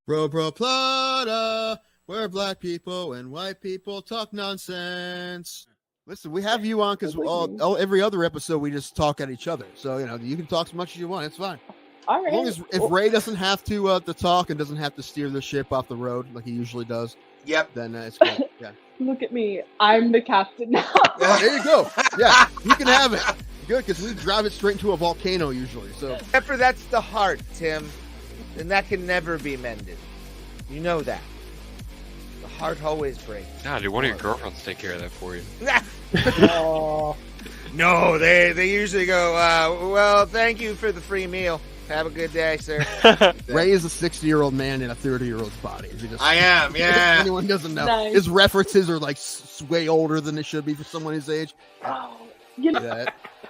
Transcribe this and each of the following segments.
Bro Plata, where black people and white people talk nonsense. Listen, we have you on because every other episode we just talk at each other. So, you can talk as much as you want. It's fine. All right. As long as if Ray doesn't have to talk and doesn't have to steer the ship off the road like he usually does, then it's good. Yeah. Look at me. I'm the captain now. There you go. Yeah, you can have it. Good, because we drive it straight into a volcano usually. So, except for that's the heart, Tim, and that can never be mended. You know that. The heart always breaks. Nah, dude, one of your girlfriends take care of that for you. Oh. No, they usually go, well, thank you for the free meal. Have a good day, sir. Ray is a 60-year-old man in a 30-year-old's body. I am, yeah. If anyone doesn't know. Nice. His references are like way older than they should be for someone his age. Oh, you know.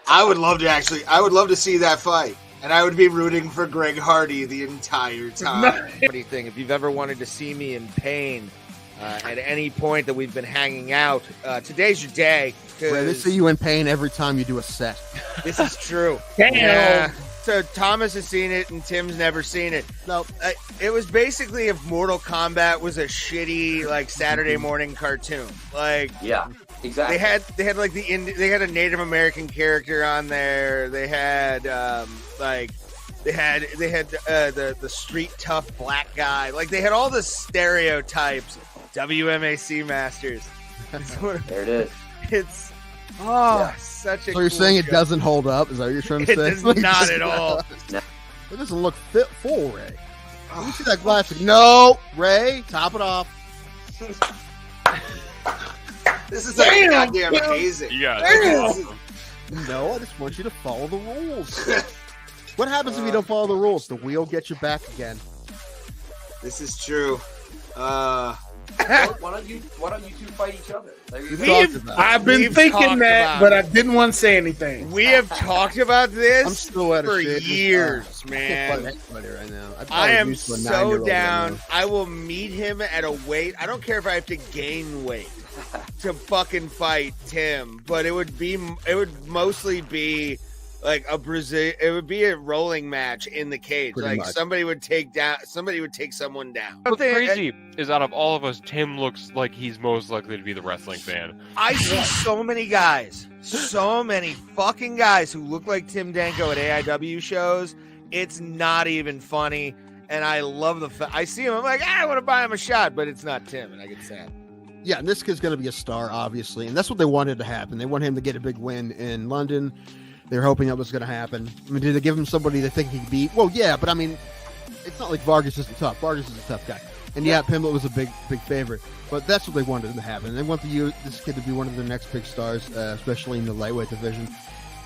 I would love to see that fight. And I would be rooting for Greg Hardy the entire time. Funny thing, if you've ever wanted to see me in pain at any point that we've been hanging out, today's your day. Ray, they see you in pain every time you do a set. This is true. Damn. Yeah. So Thomas has seen it and Tim's never seen it. Nope. It was basically if Mortal Kombat was a shitty like Saturday morning cartoon. Like Yeah, exactly. they had like they had a Native American character on there. They had they had the street tough black guy. Like they had all the stereotypes. WMAC masters. There it is. It's such a. So you're cool saying it show. doesn't hold up? Is that what you're trying to It say? does not at all. No. It doesn't look fit full, Ray. Let me see that glass. No, Ray, top it off. This is like goddamn amazing. You got it. Awesome. No, I just want you to follow the rules. What happens if you don't follow the rules? The wheel gets you back again. This is true. Why don't you two fight each other? There you go. I've been We've thinking talked that, about but it. I didn't want to say anything. We have talked about this I'm still at a for shit. years, I can't man. fight anybody right now. I am so down. I will meet him at a weight. I don't care if I have to gain weight to fucking fight Tim, but it would mostly be like it would be a rolling match in the cage. Pretty like much. somebody would take someone down. What's crazy is out of all of us, Tim looks like he's most likely to be the wrestling fan. I see so many fucking guys who look like Tim Danko at AIW shows. It's not even funny, and I love I see him. I'm like, I want to buy him a shot, but it's not Tim, and I get sad. Yeah, and this kid's going to be a star, obviously, and that's what they wanted to happen. They want him to get a big win in London. They were hoping that was going to happen. I mean, did they give him somebody they think he could beat? Well, yeah, but I mean, it's not like Vargas isn't tough. Vargas is a tough guy. And yeah, Pimblett was a big favorite. But that's what they wanted to happen. They want this kid to be one of their next big stars, especially in the lightweight division.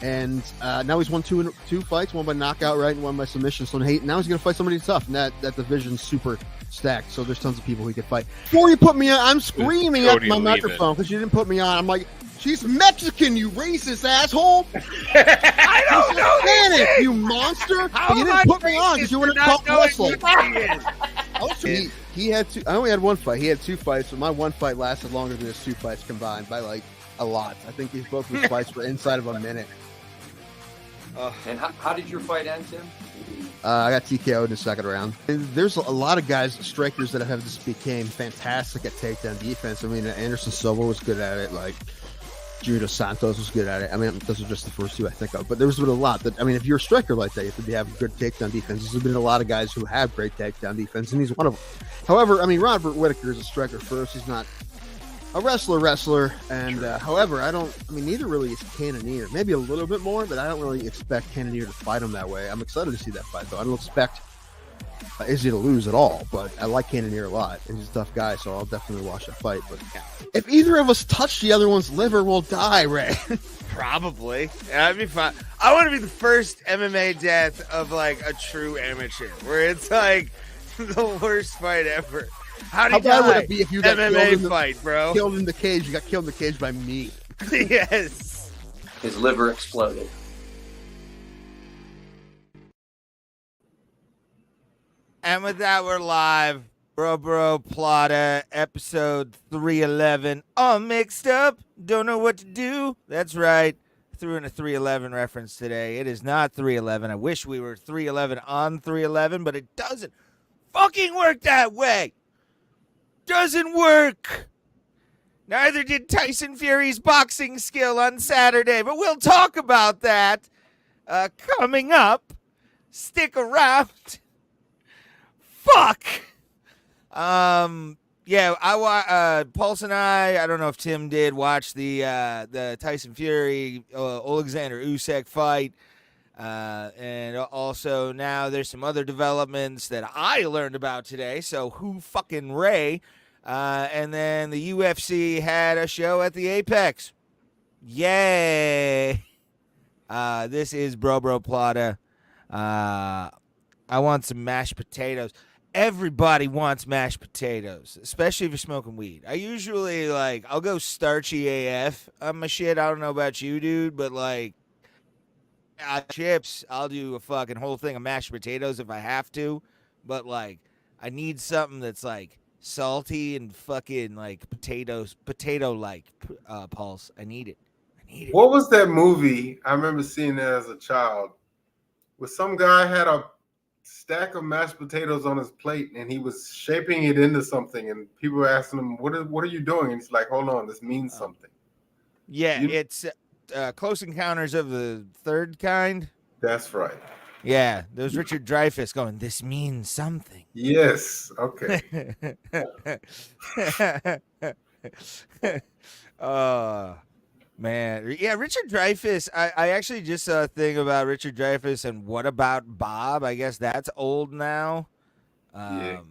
And now he's won two fights, one by knockout, right, and one by submission. So now he's going to fight somebody tough. And that division's super stacked. So there's tons of people he could fight. Before you put me on, I'm screaming at my microphone because you didn't put me on. I'm like, she's Mexican, you racist asshole. I don't know Spanish, you monster. But you didn't put me on because you wouldn't talk wrestling. He had I only had one fight. He had two fights, but my one fight lasted longer than his two fights combined by like a lot. I think both of his fights were inside of a minute. And how did your fight end, Tim? I got TKO'd in the second round. And there's a lot of guys, strikers, that have just became fantastic at takedown defense. I mean, Anderson Silva was good at it. Like, Junior Santos was good at it. I mean, those are just the first two I think of. But there's been a lot that, I mean, if you're a striker like that, you have to have good takedown defense. There's been a lot of guys who have great takedown defense, and he's one of them. However, I mean, Robert Whittaker is a striker first. He's not a wrestler. And however, neither really is Cannonier. Maybe a little bit more, but I don't really expect Cannonier to fight him that way. I'm excited to see that fight, though. I don't expect Izzy to lose at all, but I like Cannonier a lot. And he's a tough guy, so I'll definitely watch that fight. But if either of us touch the other one's liver, we'll die, Ray. Probably. That'd be fun. I want to be the first MMA death of like a true amateur, where it's like the worst fight ever. How bad would it be if you got MMA fight, bro? Killed in the cage. You got killed in the cage by me. Yes. His liver exploded. And with that, we're live. Bro Plata, episode 311. All mixed up. Don't know what to do. That's right. Threw in a 311 reference today. It is not 311. I wish we were 311 on 311, but it doesn't fucking work that way. Doesn't work. Neither did Tyson Fury's boxing skill on Saturday, but we'll talk about that coming up. Stick around. Fuck. Yeah, Pulse and I don't know if Tim did watch the Tyson Fury Alexander Usyk fight. And also now there's some other developments that I learned about today. So who fucking Ray? And then the UFC had a show at the Apex. Yay! This is Bro Plata. I want some mashed potatoes. Everybody wants mashed potatoes, especially if you're smoking weed. I usually I'll go starchy AF on my shit. I don't know about you, dude, but chips, I'll do a fucking whole thing of mashed potatoes if I have to. But I need something that's salty and fucking potato Pulse. I need it. What was that movie? I remember seeing that as a child, where some guy had a stack of mashed potatoes on his plate and he was shaping it into something, and people were asking him, "What are you doing?" And he's like, "Hold on, this means something." Yeah, it's Close Encounters of the Third Kind. That's right. Yeah, there's Richard Dreyfuss going, "This means something." Yes. Okay. Man. Yeah, Richard Dreyfuss. I actually just saw a thing about Richard Dreyfuss and What About Bob? I guess that's old now. Yeah.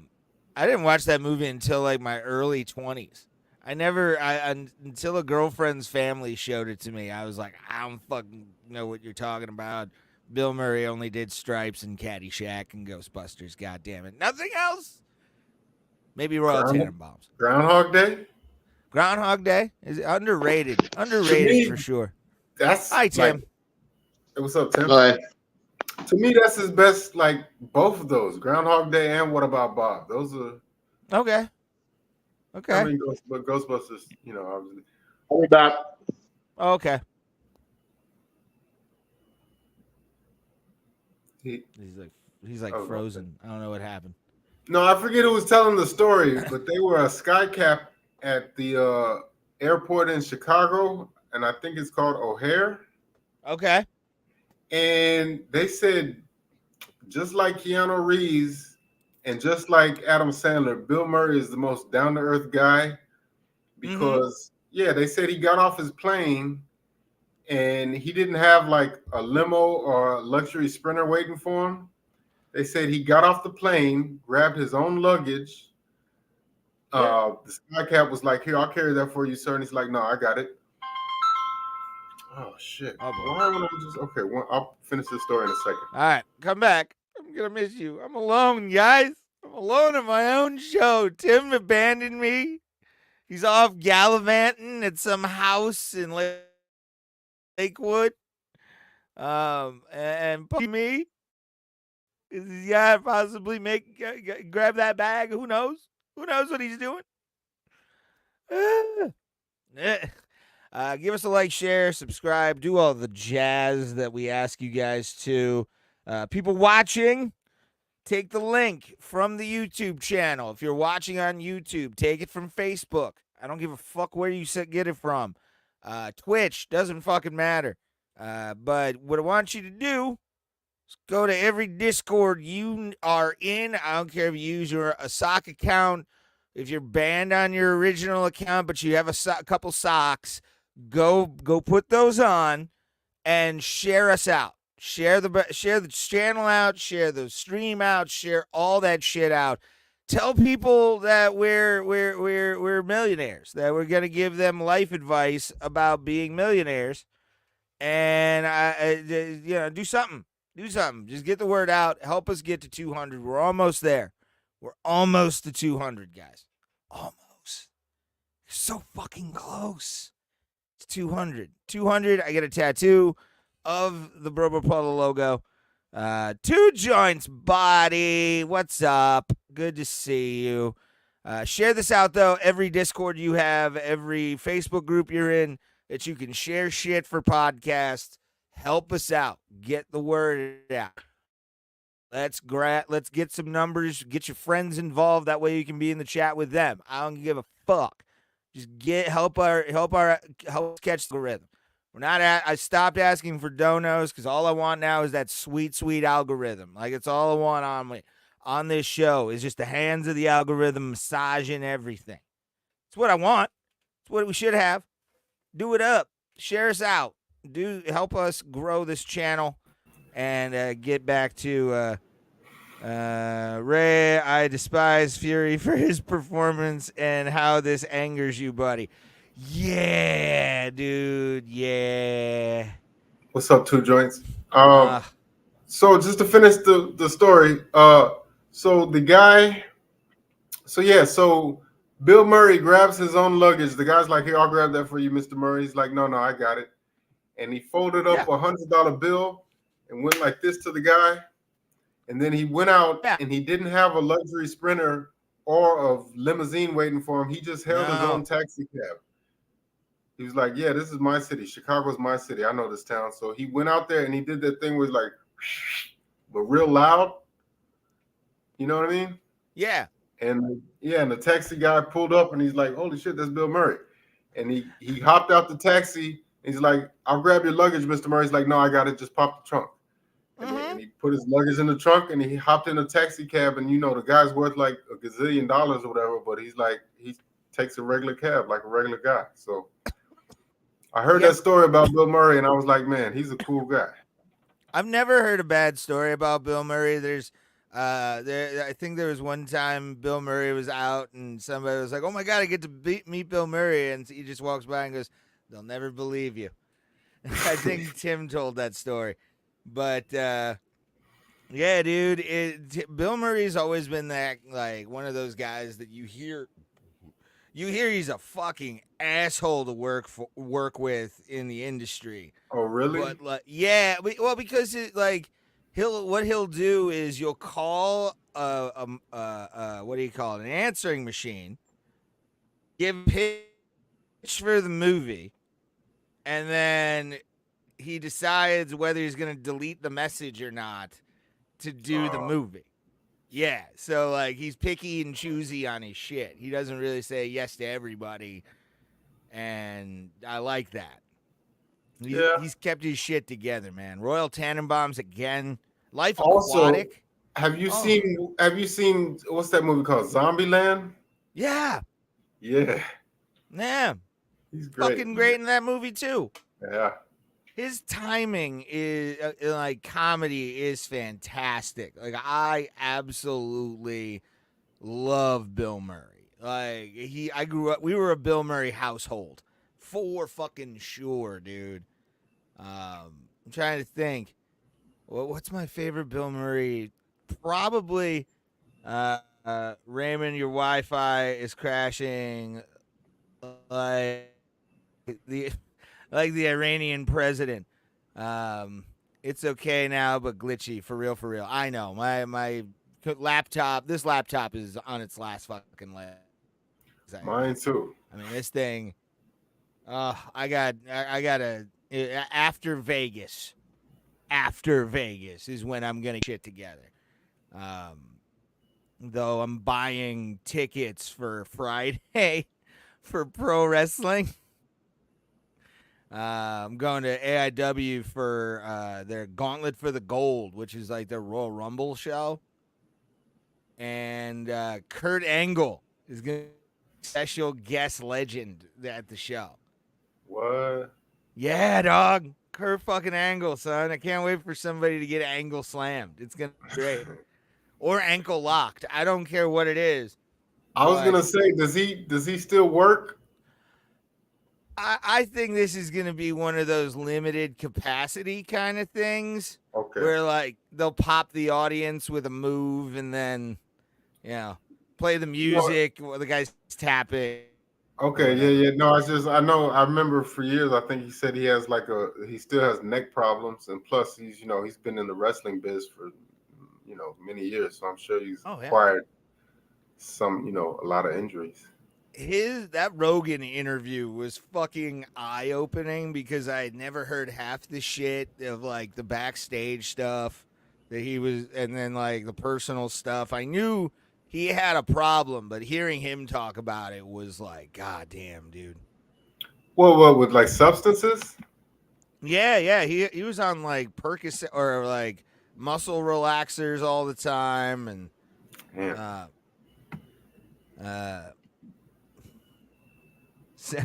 I didn't watch that movie until my early 20s. Until a girlfriend's family showed it to me. I was like, I don't fucking know what you're talking about. Bill Murray only did Stripes and Caddyshack and Ghostbusters. God damn it. Nothing else? Maybe Royal Tenenbaums. Groundhog Day? Groundhog Day is underrated. Underrated for sure. That's Hi, Tim. What's up, Tim? Hi. To me, that's his best. Both of those, Groundhog Day and What About Bob? Those are Okay. I mean, Ghostbusters. Obviously. I'll be back. Okay. He's frozen. I don't know what happened. No, I forget who was telling the story, but they were a skycap at the airport in Chicago, and I think it's called O'Hare. Okay. And they said, just like Keanu Reeves and just like Adam Sandler, Bill Murray is the most down-to-earth guy because, they said he got off his plane and he didn't have a limo or a luxury Sprinter waiting for him. They said he got off the plane, grabbed his own luggage. The skycap was like, "Here, I'll carry that for you, sir." And he's like, "No, I got it." Oh shit! Why would I just? Okay, I'll finish this story in a second. All right, come back. I'm gonna miss you. I'm alone, guys. I'm alone in my own show. Tim abandoned me. He's off gallivanting at some house in Lakewood. And me. Is this guy possibly grab that bag? Who knows? Who knows what he's doing? Give us a like, share, subscribe, do all the jazz that we ask you guys to. People watching, take the link from the YouTube channel. If you're watching on YouTube, take it from Facebook. I don't give a fuck where you get it from. Twitch, doesn't fucking matter. But what I want you to do is go to every Discord you are in. I don't care if you use a sock account. If you're banned on your original account, but you have a couple socks, go put those on and share us out. Share the channel out, share the stream out, share all that shit out. Tell people that we're millionaires, that we're gonna give them life advice about being millionaires, and do something. Do something. Just get the word out. Help us get to 200. We're almost there. We're almost to 200, guys. Almost. So fucking close. It's 200. 200. I get a tattoo of the Bro Plata logo. 2 joints, body. What's up? Good to see you. Share this out, though. Every Discord you have, every Facebook group you're in, that you can share shit for podcasts. Help us out. Get the word out. Let's get some numbers, get your friends involved. That way you can be in the chat with them. I don't give a fuck. Just help us catch the rhythm. I stopped asking for donos because all I want now is that sweet, sweet algorithm. Like, it's all I want on this show is just the hands of the algorithm massaging everything. It's what I want. It's what we should have. Do it up. Share us out. Help us grow this channel and get back to Ray. I despise Fury for his performance and how this angers you, buddy. Yeah, dude. Yeah. What's up, Two Joints? So just to finish the story, so the guy, so Bill Murray grabs his own luggage. The guy's like, "Here, I'll grab that for you, Mr. Murray." He's like, "No, I got it." And he folded up a $100 bill and went like this to the guy. And then he went out and he didn't have a luxury Sprinter or a limousine waiting for him. He just held his own taxi cab. He was like, "Yeah, this is my city. Chicago's my city. I know this town." So he went out there and he did that thing where it's like, but real loud. You know what I mean? Yeah. And the taxi guy pulled up and he's like, "Holy shit, that's Bill Murray." And he hopped out the taxi and he's like, "I'll grab your luggage, Mr. Murray." He's like, "No, I got it. Just pop the trunk." And he put his luggage in the trunk and he hopped in a taxi cab. And, the guy's worth like $1 gazillion or whatever, but he's like, he takes a regular cab like a regular guy. So I heard that story about Bill Murray and I was like, man, he's a cool guy. I've never heard a bad story about Bill Murray. I think there was one time Bill Murray was out and somebody was like, "Oh my God, I get to meet Bill Murray." And he just walks by and goes, "They'll never believe you." I think Tim told that story. But, yeah, dude, Bill Murray's always been that, like, one of those guys that you hear he's a fucking asshole to work with in the industry. Oh, really? But, like, yeah, well, because what he'll do is you'll call what do you call it? An answering machine, give pitch for the movie, and then he decides whether he's going to delete the message or not to do the movie. Yeah, so like he's picky and choosy on his shit. He doesn't really say yes to everybody, and I like that. He's kept his shit together, man. Royal Tannenbaums again. Life Aquatic. Have you seen what's that movie called? Zombieland? Yeah. Yeah. Yeah. He's great. Fucking great in that movie too. Yeah. His timing is like comedy is fantastic. Like I absolutely love Bill Murray. Like I grew up. We were a Bill Murray household, for fucking sure, dude. I'm trying to think. What's my favorite Bill Murray? Probably Raymond, your Wi-Fi is crashing. Like the Iranian president. It's okay now, but glitchy. For real. I know. My laptop, this laptop is on its last fucking leg. Mine too. I mean, this thing, I got after Vegas is when I'm going to shit together. Though I'm buying tickets for Friday for pro wrestling. I'm going to AIW for their Gauntlet for the Gold, which is like their Royal Rumble show. And Kurt Angle is going to be a special guest legend at the show. What? Yeah, dog. Kurt fucking Angle, son. I can't wait for somebody to get angle slammed. It's going to be great. Or ankle locked. I don't care what it is. I was going to say, does he still work? I think this is going to be one of those limited capacity kind of things. Okay. Where, like, they'll pop the audience with a move and then, play the music while the guy's tapping. Okay, yeah. No, I remember for years, I think he said he has he still has neck problems. And plus, he's been in the wrestling biz for, many years. So I'm sure he's acquired some, a lot of injuries. That Rogan interview was fucking eye-opening because I had never heard half the shit of like the backstage stuff that he was, and then like the personal stuff. I knew he had a problem, but hearing him talk about it was like, God damn, dude. What with like substances? Yeah. He was on like Percocet or like muscle relaxers all the time, and Yeah. so,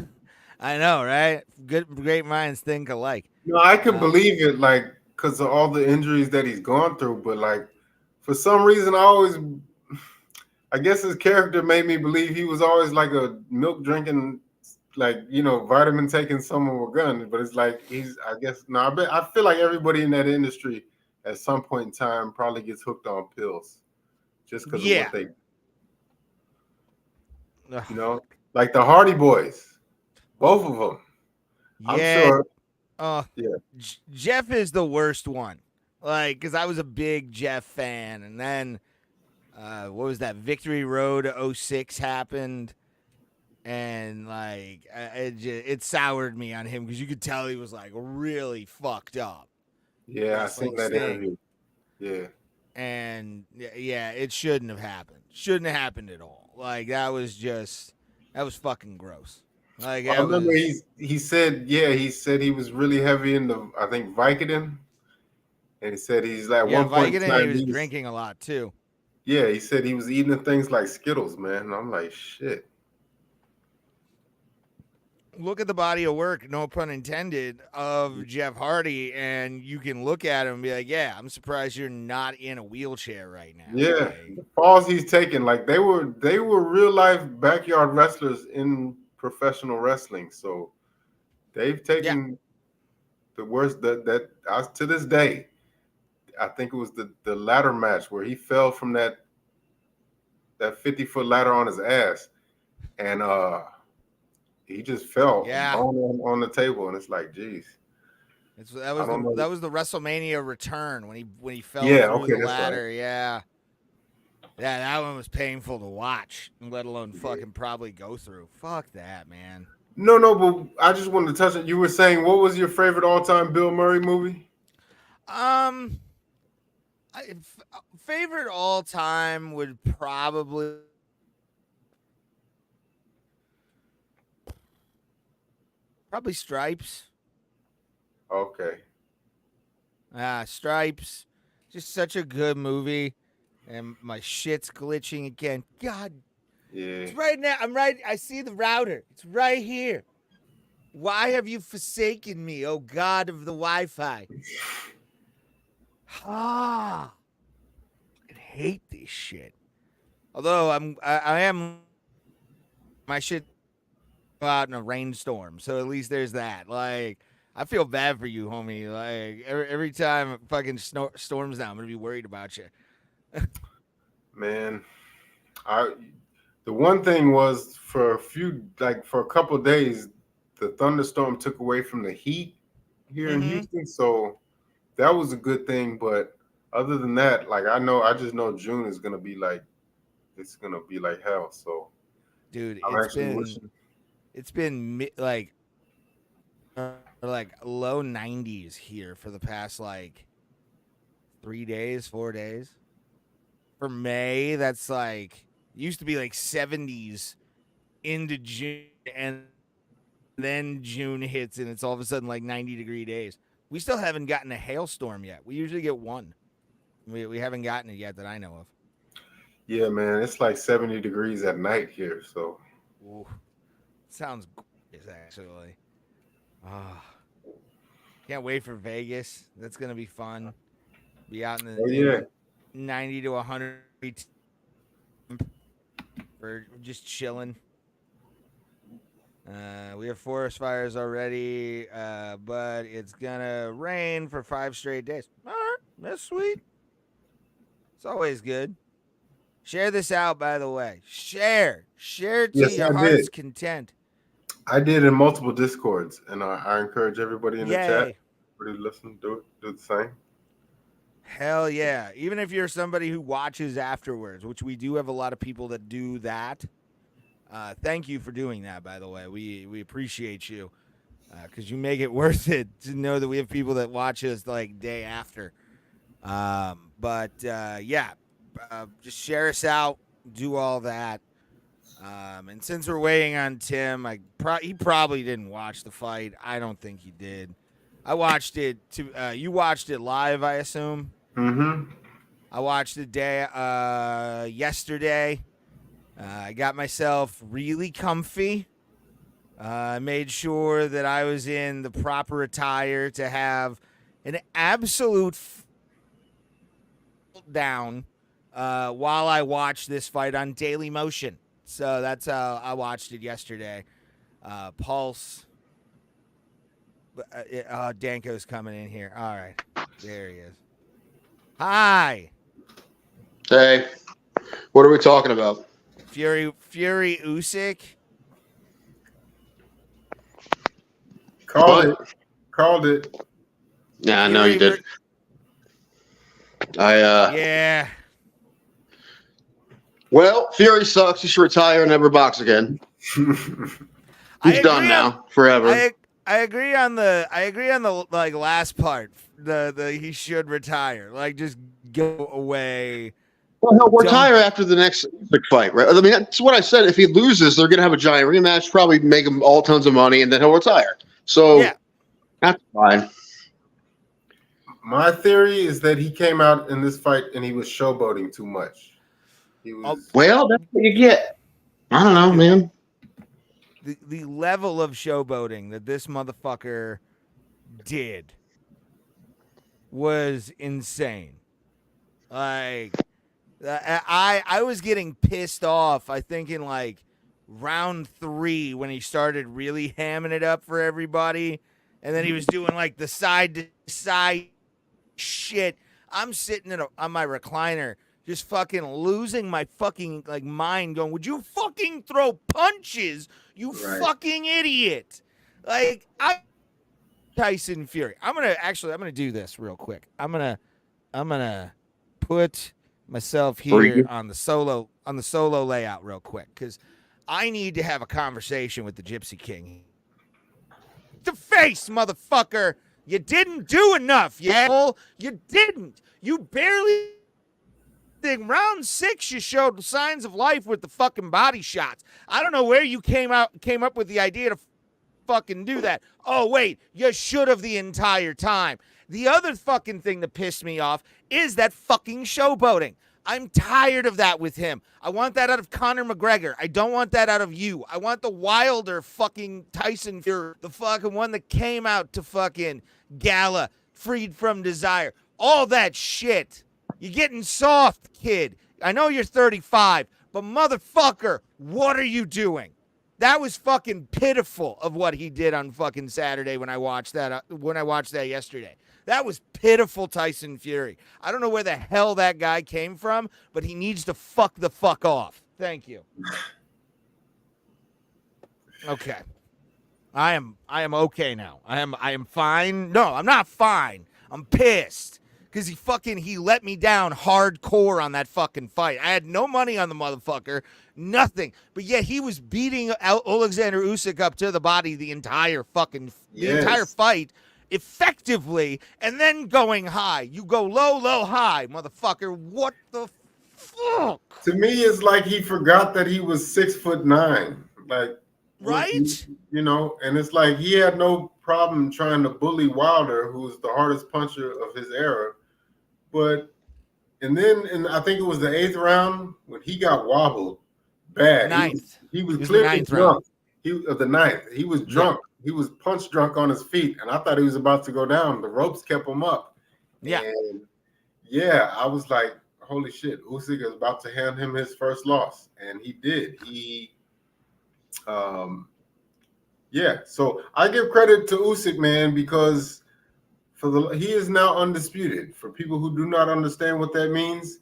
I know, right? Great minds think alike. No, I can believe it, like, because of all the injuries that he's gone through. But like, for some reason, I guess his character made me believe he was always like a milk drinking, like, vitamin taking someone with a gun. But it's like I guess no. I feel like everybody in that industry at some point in time probably gets hooked on pills, just because of what they, like the Hardy Boys, both of them. Yeah. I'm sure. Jeff is the worst one. Like, because I was a big Jeff fan, and then what was that? Victory Road 06 happened, and like it soured me on him because you could tell he was like really fucked up. Yeah, I seen that interview. Yeah. And yeah, it shouldn't have happened. Shouldn't have happened at all. Like that was fucking gross. Like I remember he said he was really heavy into, I think, Vicodin, and he said he's like one point in time he was drinking a lot too. Yeah, he said he was eating things like Skittles, man. And I'm like, shit. Look at the body of work, no pun intended, of Jeff Hardy, and you can look at him and be like, yeah, I'm surprised you're not in a wheelchair right now. Yeah, the falls he's taking, like they were real life backyard wrestlers in professional wrestling. So they've taken the worst that to this day. I think it was the ladder match where he fell from that 50-foot ladder on his ass, and he just fell on the table, and it's like, geez. That was the WrestleMania return when he fell through the ladder. Right. Yeah, that one was painful to watch, let alone fucking probably go through. Fuck that, man. No, but I just wanted to touch it. You were saying, what was your favorite all-time Bill Murray movie? Favorite all time would probably Stripes. Okay. Stripes, just such a good movie, and my shit's glitching again. God, yeah. It's right now. I see the router. It's right here. Why have you forsaken me, oh God of the Wi-Fi? I hate this shit. Although I am my shit out in a rainstorm, so at least there's that. Like, I feel bad for you, homie. Like every time it fucking storms down, I'm gonna be worried about you. Man, the one thing was for a couple of days, the thunderstorm took away from the heat here in Houston, so that was a good thing. But other than that, like I just know June is gonna be like, it's gonna be like hell. So, dude, it's been like low 90s here for the past like 4 days. For May, that's like used to be like 70s into June, and then June hits and it's all of a sudden like 90-degree days. We still haven't gotten a hailstorm yet. We usually get one. We haven't gotten it yet that I know of. Yeah, man, it's like 70 degrees at night here. So, ooh, sounds gorgeous, actually. Can't wait for Vegas. That's gonna be fun. Be out in the 90 to 100 for just chilling. We have forest fires already, but it's gonna rain for 5 straight days. All right, that's sweet. It's always good. Share this out, by the way. Share to your heart's content. I did in multiple Discords, and I encourage everybody in the chat, everybody listen, do the same. Hell yeah. Even if you're somebody who watches afterwards, which we do have a lot of people that do that. Thank you for doing that, by the way. We appreciate you because you make it worth it to know that we have people that watch us like day after. Just share us out, do all that. And since we're waiting on Tim, he probably didn't watch the fight. I don't think he did. I watched it. You watched it live, I assume. Mm-hmm. I watched it yesterday. I got myself really comfy. I made sure that I was in the proper attire to have an absolute down while I watched this fight on Daily Motion. So that's how I watched it yesterday. Pulse. Danko's coming in here. All right. There he is. Hi. Hey, what are we talking about? Fury Usyk. Called it. Yeah, I know you did. Yeah. Well, Fury sucks. He should retire and never box again. He's done now, forever. I agree on the like last part. The he should retire. Like just go away. Well, he'll retire after the next big fight, right? I mean, that's what I said. If he loses, they're going to have a giant rematch, probably make him all tons of money, and then he'll retire. So yeah, that's fine. My theory is that he came out in this fight and he was showboating too much. He was well, that's what you get. I don't know, man. The level of showboating that this motherfucker did was insane. Like, I was getting pissed off. I think in like round 3 when he started really hamming it up for everybody, and then he was doing like the side to side shit. I'm sitting on my recliner, just fucking losing my fucking like mind, going, "Would you fucking throw punches, you fucking idiot?" Like Tyson Fury. I'm gonna do this real quick. I'm gonna put myself here on the solo layout real quick because I need to have a conversation with the Gypsy King. The face, motherfucker. You didn't do enough, yeah. You didn't. You barely. Round 6, you showed signs of life with the fucking body shots. I don't know where you came up with the idea to fucking do that. Oh wait, you should have the entire time. The other fucking thing that pissed me off is that fucking showboating. I'm tired of that with him. I want that out of Conor McGregor. I don't want that out of you. I want the wilder fucking Tyson Fury, the fucking one that came out to fucking gala, freed from desire. All that shit. You're getting soft, kid. I know you're 35, but motherfucker, what are you doing? That was fucking pitiful of what he did on fucking Saturday when I watched that yesterday. That was pitiful, Tyson Fury. I don't know where the hell that guy came from, but he needs to fuck the fuck off. Thank you. Okay. I am okay now. I am fine. No, I'm not fine. I'm pissed. Because he let me down hardcore on that fucking fight. I had no money on the motherfucker, nothing. But yet he was beating Alexander Usyk up to the body the entire fight effectively, and then going high. You go low, high, motherfucker. What the fuck? To me, it's like he forgot that he was 6'9". Like, right? You know, and it's like he had no problem trying to bully Wilder, who's the hardest puncher of his era. But and then I think it was the 8th round when he got wobbled bad. He was clearly drunk. The 9th. He was drunk. Yeah. He was punch drunk on his feet, and I thought he was about to go down. The ropes kept him up. Yeah. And yeah, I was like, holy shit, Usyk is about to hand him his first loss. And he did. So I give credit to Usyk, man, because he is now undisputed. For people who do not understand what that means,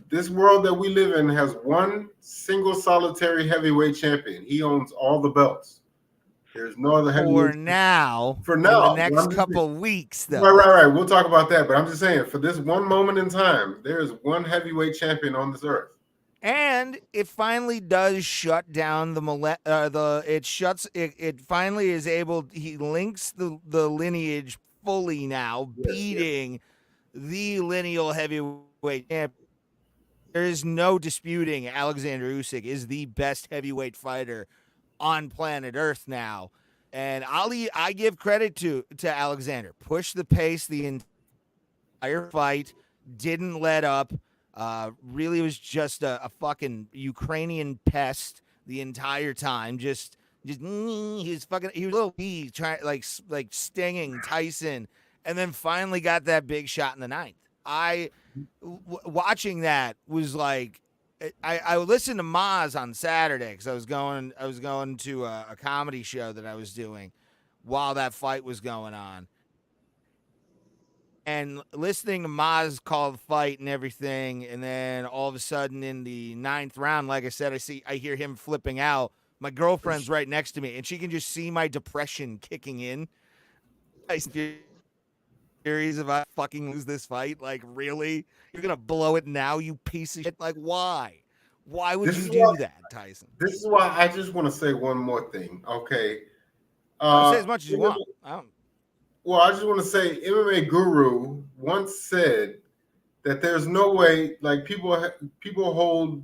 this world that we live in has one single solitary heavyweight champion. He owns all the belts. There's no other heavyweight. For the next couple weeks, though. Right. We'll talk about that. But I'm just saying, for this one moment in time, there is one heavyweight champion on this earth. And it finally does shut down it finally is able. He links the lineage fully now, beating the lineal heavyweight champion. There is no disputing Alexander Usyk is the best heavyweight fighter on planet Earth now. And I give credit to Alexander. Pushed the pace the entire fight, didn't let up. Really was just a fucking Ukrainian pest the entire time. He was a little bee trying like stinging Tyson, and then finally got that big shot in the ninth. Watching that was like, I listened to Maz on Saturday because I was going to a comedy show that I was doing while that fight was going on, and listening to Maz call the fight and everything, and then all of a sudden in the ninth round, like I said, I hear him flipping out. My girlfriend's right next to me, and she can just see my depression kicking in. Series if I fucking lose this fight. Like, really? You're gonna blow it now, you piece of shit? Like, why? Why would you do that, Tyson? This is why I just want to say one more thing, okay? Say as much as you want. Well, I just want to say MMA Guru once said that there's no way, like, people hold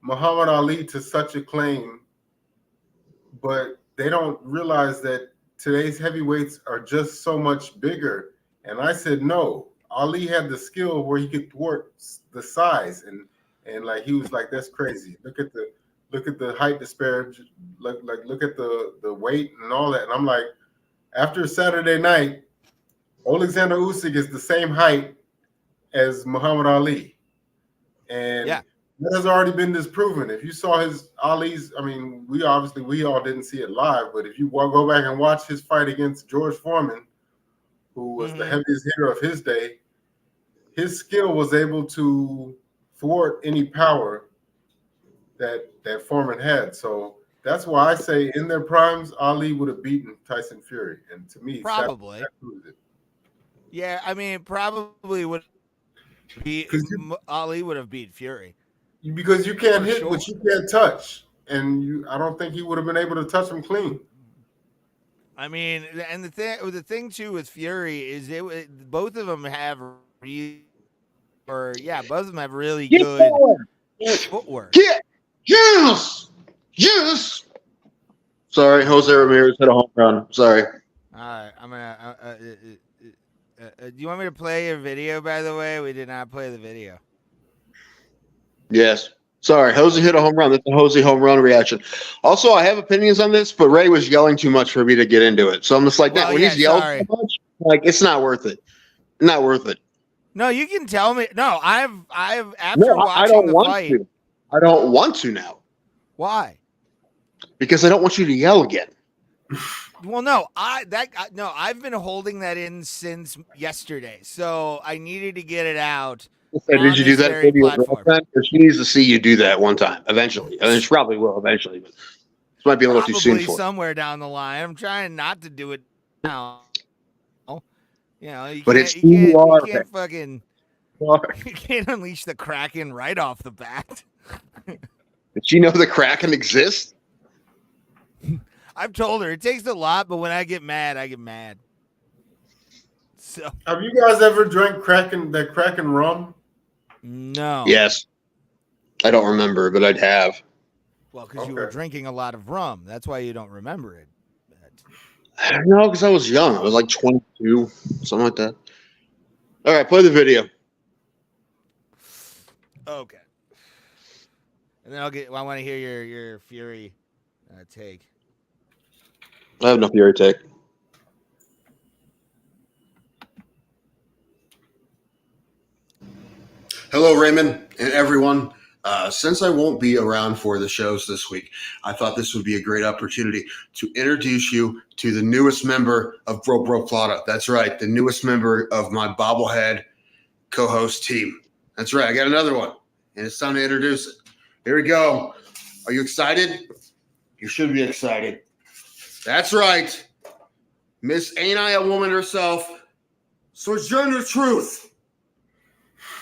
Muhammad Ali to such a claim, but they don't realize that today's heavyweights are just so much bigger. And I said, no, Ali had the skill where he could thwart the size, and like he was like, that's crazy. Look at the height disparity, look at the weight and all that. And I'm like, after Saturday night, Alexander Usyk is the same height as Muhammad Ali, and that has already been disproven. If you saw Ali's, I mean, we all didn't see it live, but if you go back and watch his fight against George Foreman, who was the heaviest hitter of his day, his skill was able to thwart any power that Foreman had. So that's why I say in their primes, Ali would have beaten Tyson Fury. And to me, probably. Yeah, I mean, probably would be Ali would have beat Fury. Because you can't hit what you can't touch. And I don't think he would have been able to touch him clean. I mean, and the thing too with Fury is both of them have both of them have really good footwork. Yes. Sorry, Jose Ramirez hit a home run. Sorry. All right, I'm gonna. Do you want me to play your video? By the way, we did not play the video. Yes. Sorry, Jose hit a home run. That's a Jose home run reaction. Also, I have opinions on this, but Ray was yelling too much for me to get into it. So I'm just like, when he's yelling too much, like, it's not worth it. Not worth it. No, you can tell me. No, I've after watching I don't the want fight. to. I don't want to now. Why? Because I don't want you to yell again. Well, no, I've been holding that in since yesterday, so I needed to get it out. Did you do that video? She needs to see you do that one time eventually. I mean, she probably will eventually, but this might be a little too soon for somewhere down the line. I'm trying not to do it now. You know, but it's who you are. You can't fucking. You can't unleash the Kraken right off the bat. Did you know the Kraken exists? I've told her it takes a lot, but when I get mad, I get mad. So, have you guys ever drank that Kraken rum? No. Yes. I don't remember, but I'd have. Well, because you were drinking a lot of rum. That's why you don't remember it. No, because I was young. I was like 22, something like that. All right, play the video. Okay. And then I want to hear your Fury take. I have no Fury take. Hello, Raymond and everyone. Since I won't be around for the shows this week, I thought this would be a great opportunity to introduce you to the newest member of Bro Plata. That's right, the newest member of my bobblehead co-host team. That's right, I got another one, and it's time to introduce it. Here we go. Are you excited? You should be excited. That's right. Miss Ain't I a Woman herself, Sojourner Truth.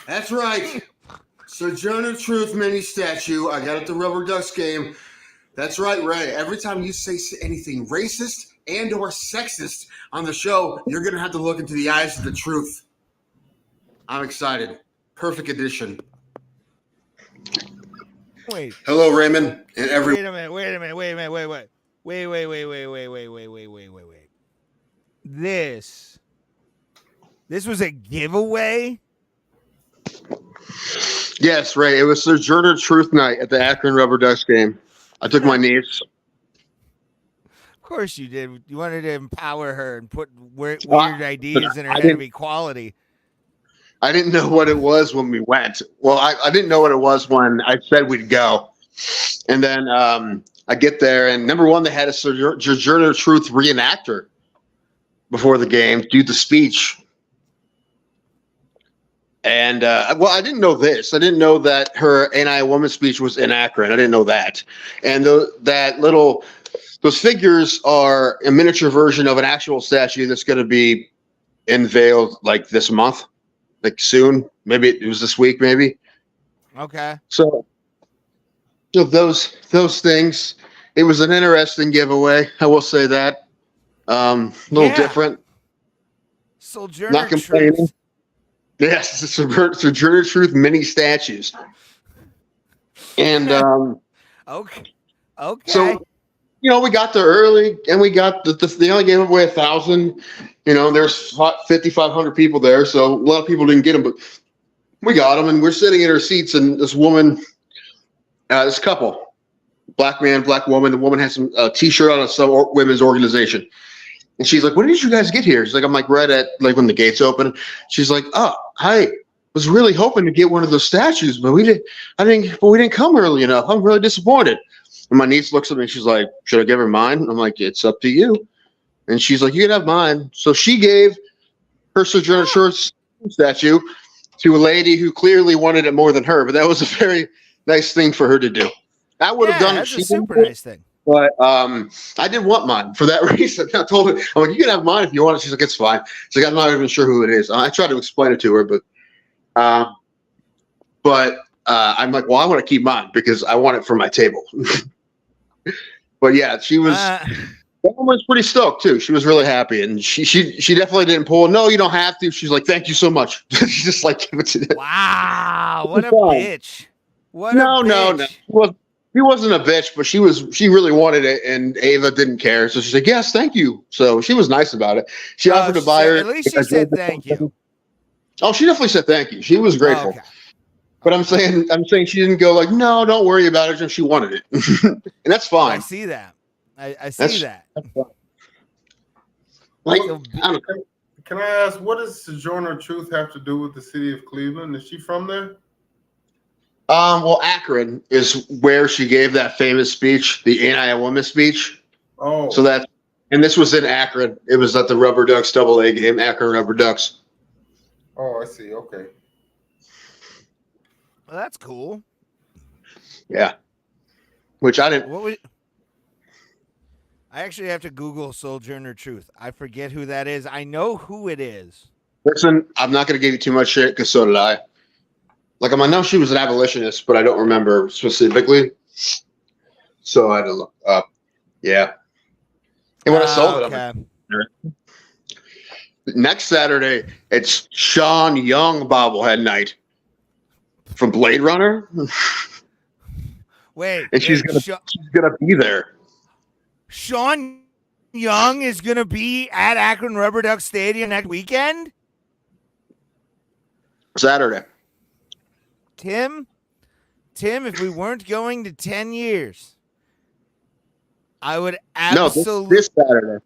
That's right. Sojourner Truth mini statue. I got it at the Rubber Ducks game. That's right, Ray. Every time you say anything racist and or sexist on the show, you're going to have to look into the eyes of the truth. I'm excited. Perfect edition. Wait. Hello, Raymond, and everyone. Wait a minute. Wait. This was a giveaway? Yes, Ray. It was Sojourner Truth Night at the Akron Rubber Ducks game. I took my niece. Of course you did. You wanted to empower her and put weird ideas in her head of equality. I didn't know what it was when we went. Well, I didn't know what it was when I said we'd go. And then I get there, and number one, they had a Sojourner Truth reenactor before the game do the speech. And, well, I didn't know this. I didn't know that her Ain't I a Woman speech was in Akron. I didn't know that. And those figures are a miniature version of an actual statue that's going to be unveiled like this month, like soon. Maybe it was this week, maybe. Okay. So those things, it was an interesting giveaway. I will say that. A little different. Sojourner Not complaining. Truth. Yes, it's Sojourner Truth mini statues. And okay. So we got there early, and we got they only gave away 1,000. There's 5,500 people there, so a lot of people didn't get them, but we got them, and we're sitting in our seats, and this woman, this couple, black man, black woman. The woman has some T-shirt on of some women's organization. And she's like, when did you guys get here? She's like, I'm like right at like when the gates open. She's like, oh, I was really hoping to get one of those statues, but we didn't come early enough. I'm really disappointed. And my niece looks at me and she's like, should I give her mine? I'm like, it's up to you. And she's like, you can have mine. So she gave her Sojourner Truth statue to a lady who clearly wanted it more than her, but that was a very nice thing for her to do. I would have done it. That's a super nice thing. But I didn't want mine for that reason. I told her, I'm like, you can have mine if you want it. She's like, it's fine. She's like, I'm not even sure who it is. I tried to explain it to her, but I'm like, well, I want to keep mine because I want it for my table. But yeah, she was. That woman was pretty stoked too. She was really happy, and she definitely didn't pull. No, you don't have to. She's like, thank you so much. She just like give it to them. Wow, what a bitch! No. He wasn't a bitch, but she really wanted it, and Ava didn't care. So she's like, yes, thank you. So she was nice about it. She offered to buy her. At least she said thank you. Oh, she definitely said thank you. She was grateful. Okay. But I'm saying she didn't go like, no, don't worry about it. She wanted it. And that's fine. I see that. I see that. That's fine. Like, I don't know. Can I ask, what does Sojourner Truth have to do with the city of Cleveland? Is she from there? Well, Akron is where she gave that famous speech, the Ain't I a Woman speech. Oh. So and this was in Akron. It was at the Rubber Ducks AA game, Akron Rubber Ducks. Oh, I see. Okay. Well, that's cool. Yeah. Which I didn't. I actually have to Google Sojourner Truth. I forget who that is. I know who it is. Listen, I'm not going to give you too much shit because so did I. Like, I know she was an abolitionist, but I don't remember specifically. So I had to look up. Yeah. And when I sold it, next Saturday, it's Sean Young bobblehead night from Blade Runner. Wait. And she's gonna be there. Sean Young is going to be at Akron Rubber Duck Stadium next weekend? Saturday. Tim, if we weren't going to 10 years, I would absolutely. No, this Saturday.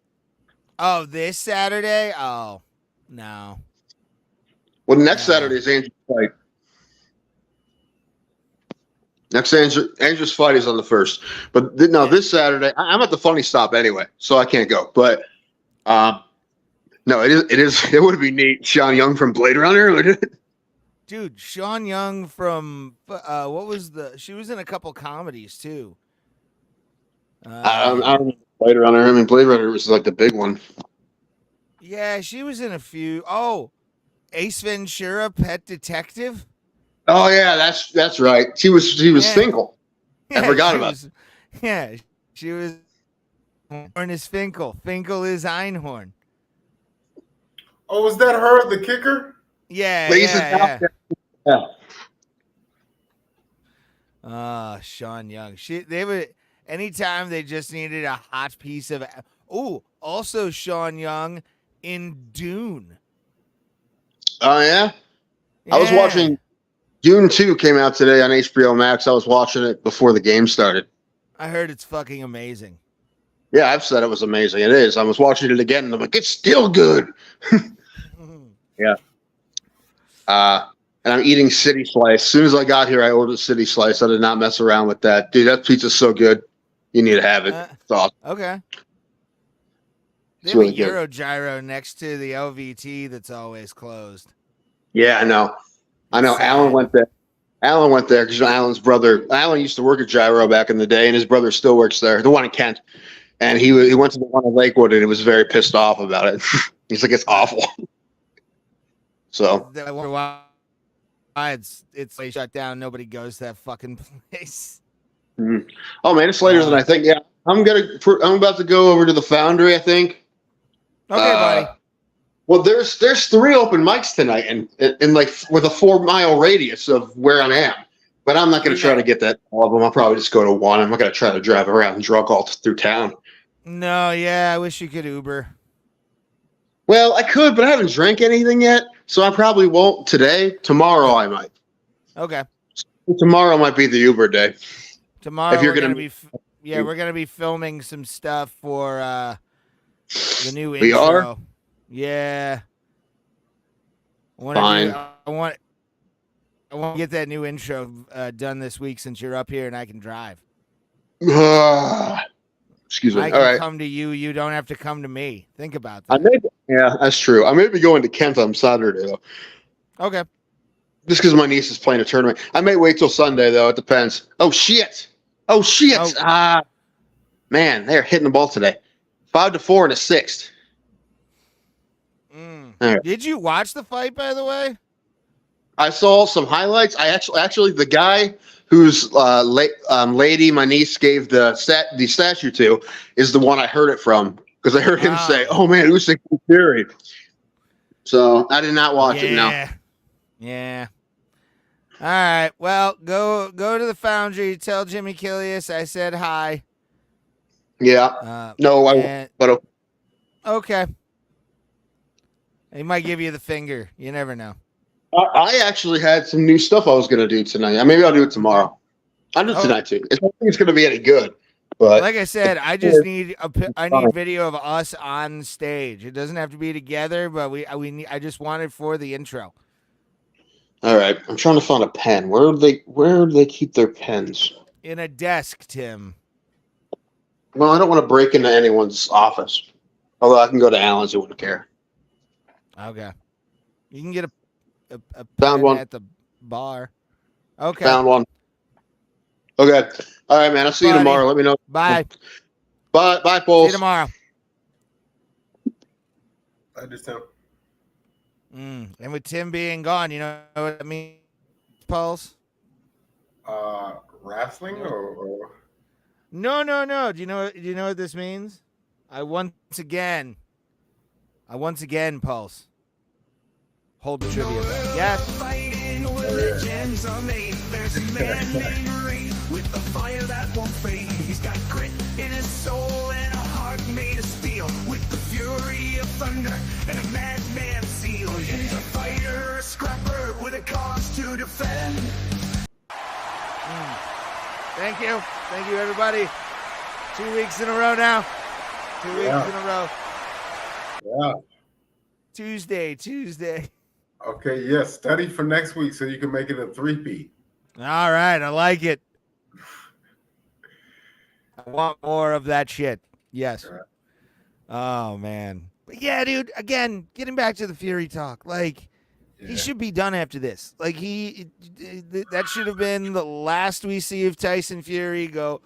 Oh, this Saturday? Oh, no. Well, next Saturday is Andrew's fight. Next Andrew's fight is on the 1st. But this Saturday, I'm at the Funny Stop anyway, so I can't go. But no, it would be neat. Sean Young from Blade Runner. Dude, Sean Young from she was in a couple comedies too. I don't know Blade Runner. I mean, Blade Runner was like the big one. Yeah, she was in a few. Oh, Ace Ventura, Pet Detective. Oh yeah, that's right. She was Finkel. I forgot about it. Yeah, she was. Einhorn is Finkel. Finkel is Einhorn. Oh, was that her, the kicker? Yeah, Laces out there. Yeah. Sean Young. They would anytime they just needed a hot piece of. Oh, also Sean Young in Dune. Oh yeah. I was Yeah. watching Dune 2 came out today on HBO Max. I was watching it before the game started. I heard it's fucking amazing. Yeah, I've said it was amazing. It is. I was watching it again and I'm like, it's still good. Yeah. And I'm eating City Slice. As soon as I got here, I ordered City Slice. I did not mess around with that. Dude, that pizza's so good. You need to have it. It's awesome. Okay. They It's have really a good. Euro Gyro next to the LVT that's always closed. Yeah, I know. Alan went there. Alan went there because Alan's brother. Alan used to work at Gyro back in the day, and his brother still works there, the one in Kent. And he went to the one in Lakewood, and he was very pissed off about it. He's like, it's awful. So I wonder why it's like shut down. Nobody goes to that fucking place. Oh man, it's later than I think. Yeah, I'm about to go over to the Foundry. I think. Okay, buddy. Well, there's 3 open mics tonight, and like with a 4-mile radius of where I am. But I'm not going to try to get that all of them. I'll probably just go to one. I'm not going to try to drive around drunk all through town. No, yeah, I wish you could Uber. Well, I could, but I haven't drank anything yet, so I probably won't today. Tomorrow I might. Okay. Tomorrow might be the Uber day. Tomorrow If you're we're gonna gonna be we're gonna be filming some stuff for the new We are? intro. Yeah. Fine. I want to get that new intro done this week since you're up here and I can drive. Excuse me. I All can right. come to you. You don't have to come to me. Think about that. Yeah, that's true. I may be going to Kent on Saturday though. Okay. Just because my niece is playing a tournament. I may wait till Sunday though. It depends. Oh shit! Oh shit! Man, they're hitting the ball today. 5-4 in the 6th. All right. Did you watch the fight, by the way? I saw some highlights. I actually the guy whose lady my niece gave the statue to is the one I heard it from because I heard him say, "Oh man, Usyk Fury." So I did not watch it. No. Yeah. All right. Well, go to the Foundry. Tell Jimmy Killius I said hi. Yeah. No, I won't. But okay. He might give you the finger. You never know. I actually had some new stuff I was going to do tonight. Maybe I'll do it tomorrow. I'll do it tonight too. I don't think it's going to be any good. But like I said, I just need video of us on stage. It doesn't have to be together, but I just want it for the intro. All right, I'm trying to find a pen. Where do they keep their pens? In a desk, Tim. Well, I don't want to break into anyone's office. Although I can go to Alan's, who wouldn't care. Okay. You can get a Found pen one at the bar. Okay. Found one. Okay. All right, man. I'll see you tomorrow. Let me know. Bye. Bye, Paul. See you tomorrow. I just tell. And with Tim being gone, you know what that means, Pulse? Wrestling or No. Do you know what this means? I once again, Pulse. Hold the trivia. Yes. There's a man named Ray with a fire that won't fade. He's got grit in his soul and a heart made of steel. With the fury of thunder and a madman seal. He's a fighter, a scrapper with a cause to defend. Thank you, everybody. 2 weeks in a row now. 2 weeks in a row. Yeah. Tuesday. Okay, yes. Study for next week so you can make it a 3-peat. All right, I like it. I want more of that shit. Yes. Oh man. But yeah, dude, again, getting back to the Fury talk. Like he should be done after this. Like that should have been the last we see of Tyson Fury. Go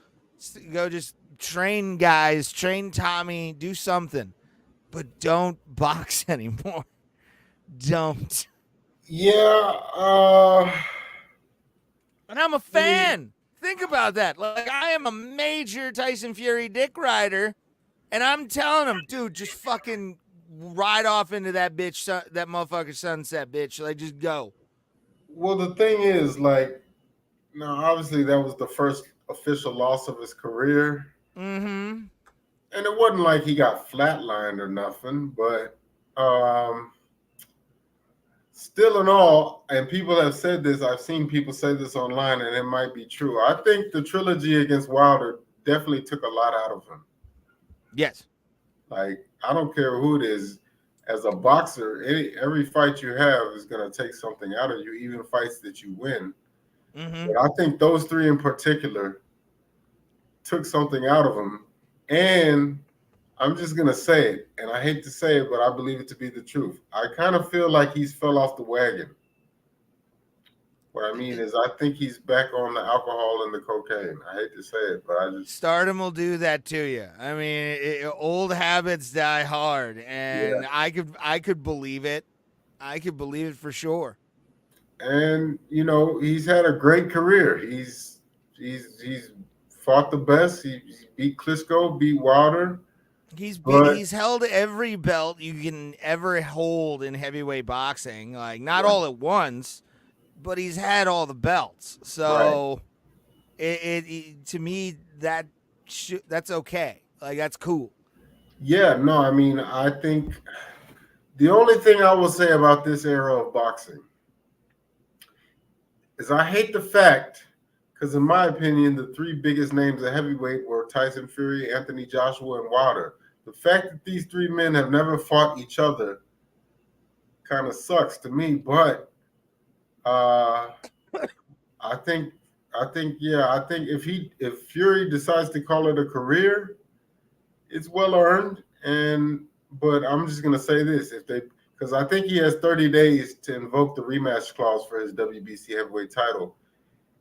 just train guys, train Tommy, do something. But don't box anymore. Don't. Yeah, and I'm a fan. Think about that. Like, I am a major Tyson Fury dick rider, and I'm telling him, dude, just fucking ride off into that bitch, that motherfucker sunset, bitch. Like, just go. Well, the thing is, like, now obviously that was the first official loss of his career, Mm-hmm. and it wasn't like he got flatlined or nothing. But still, in all, and people have said this. I've seen people say this online, and it might be true. I think the trilogy against Wilder definitely took a lot out of him. Yes. Like, I don't care who it is. As a boxer, every fight you have is going to take something out of you, even fights that you win. Mm-hmm. But I think those three in particular took something out of him. And I'm just going to say it, and I hate to say it, but I believe it to be the truth. I kind of feel like he's fell off the wagon. What I mean is, I think he's back on the alcohol and the cocaine. I hate to say it, but I just Stardom will do that to you. I mean, old habits die hard, and I could believe it. I could believe it for sure. And you know, he's had a great career. He's fought the best. He beat Klitschko, beat Wilder. He's held every belt you can ever hold in heavyweight boxing. Like, not all at once, but he's had all the belts. So it to me that's okay. Like, that's cool. Yeah, no, I mean, I think the only thing I will say about this era of boxing is I hate the fact, because in my opinion, the three biggest names at heavyweight were Tyson Fury, Anthony Joshua, and Wilder. The fact that these three men have never fought each other kind of sucks to me, but I think if Fury decides to call it a career, it's well earned. But I'm just gonna say this: because I think he has 30 days to invoke the rematch clause for his WBC heavyweight title,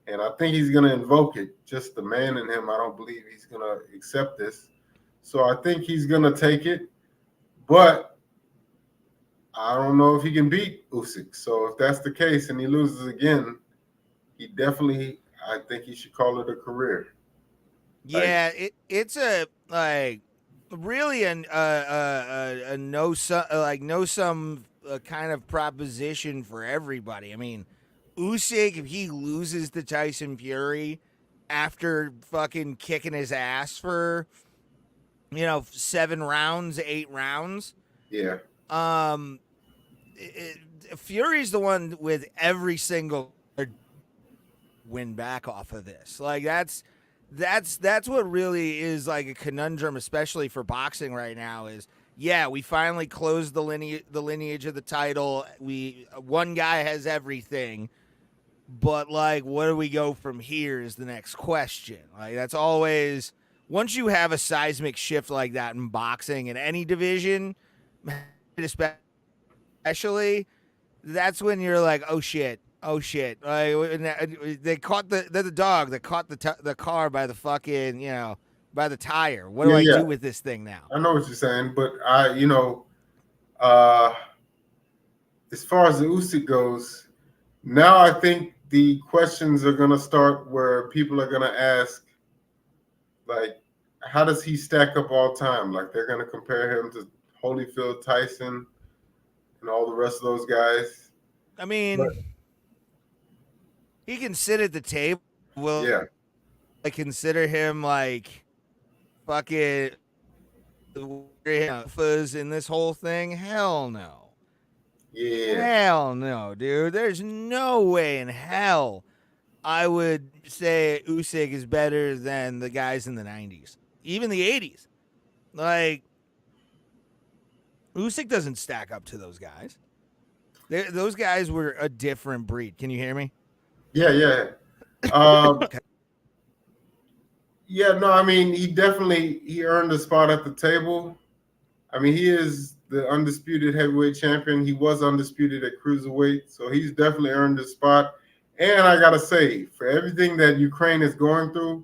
and I think he's gonna invoke it. Just the man in him, I don't believe he's gonna accept this. So I think he's gonna take it, but I don't know if he can beat Usyk. So if that's the case and he loses again, I think he should call it a career. Yeah, it's a really a no sum kind of proposition for everybody. I mean, Usyk, if he loses to Tyson Fury after fucking kicking his ass for 7 rounds, 8 rounds, yeah, Fury's the one with every single win back off of this. Like, that's what really is like a conundrum, especially for boxing right now. Is we finally closed the lineage of the title. One guy has everything, but like, where do we go from here is the next question. Like, that's always, once you have a seismic shift like that in boxing in any division, especially, that's when you're like, oh shit. Like, they caught the dog that caught the car by the fucking, by the tire. What do I do with this thing now? I know what you're saying, but as far as the Usyk goes, now I think the questions are going to start where people are going to ask, like, how does he stack up all time? Like, they're going to compare him to Holyfield, Tyson, and all the rest of those guys. I mean, he can sit at the table. Well, I consider him like fucking fuzz in this whole thing. Hell no. Yeah. Hell no, dude. There's no way in hell I would say Usyk is better than the guys in the 90s, even the 80s. Like, Usyk doesn't stack up to those guys. Those guys were a different breed. Can you hear me? Yeah. Yeah, no, I mean, he earned a spot at the table. I mean, he is the undisputed heavyweight champion. He was undisputed at cruiserweight, so he's definitely earned a spot. And I gotta say, for everything that Ukraine is going through,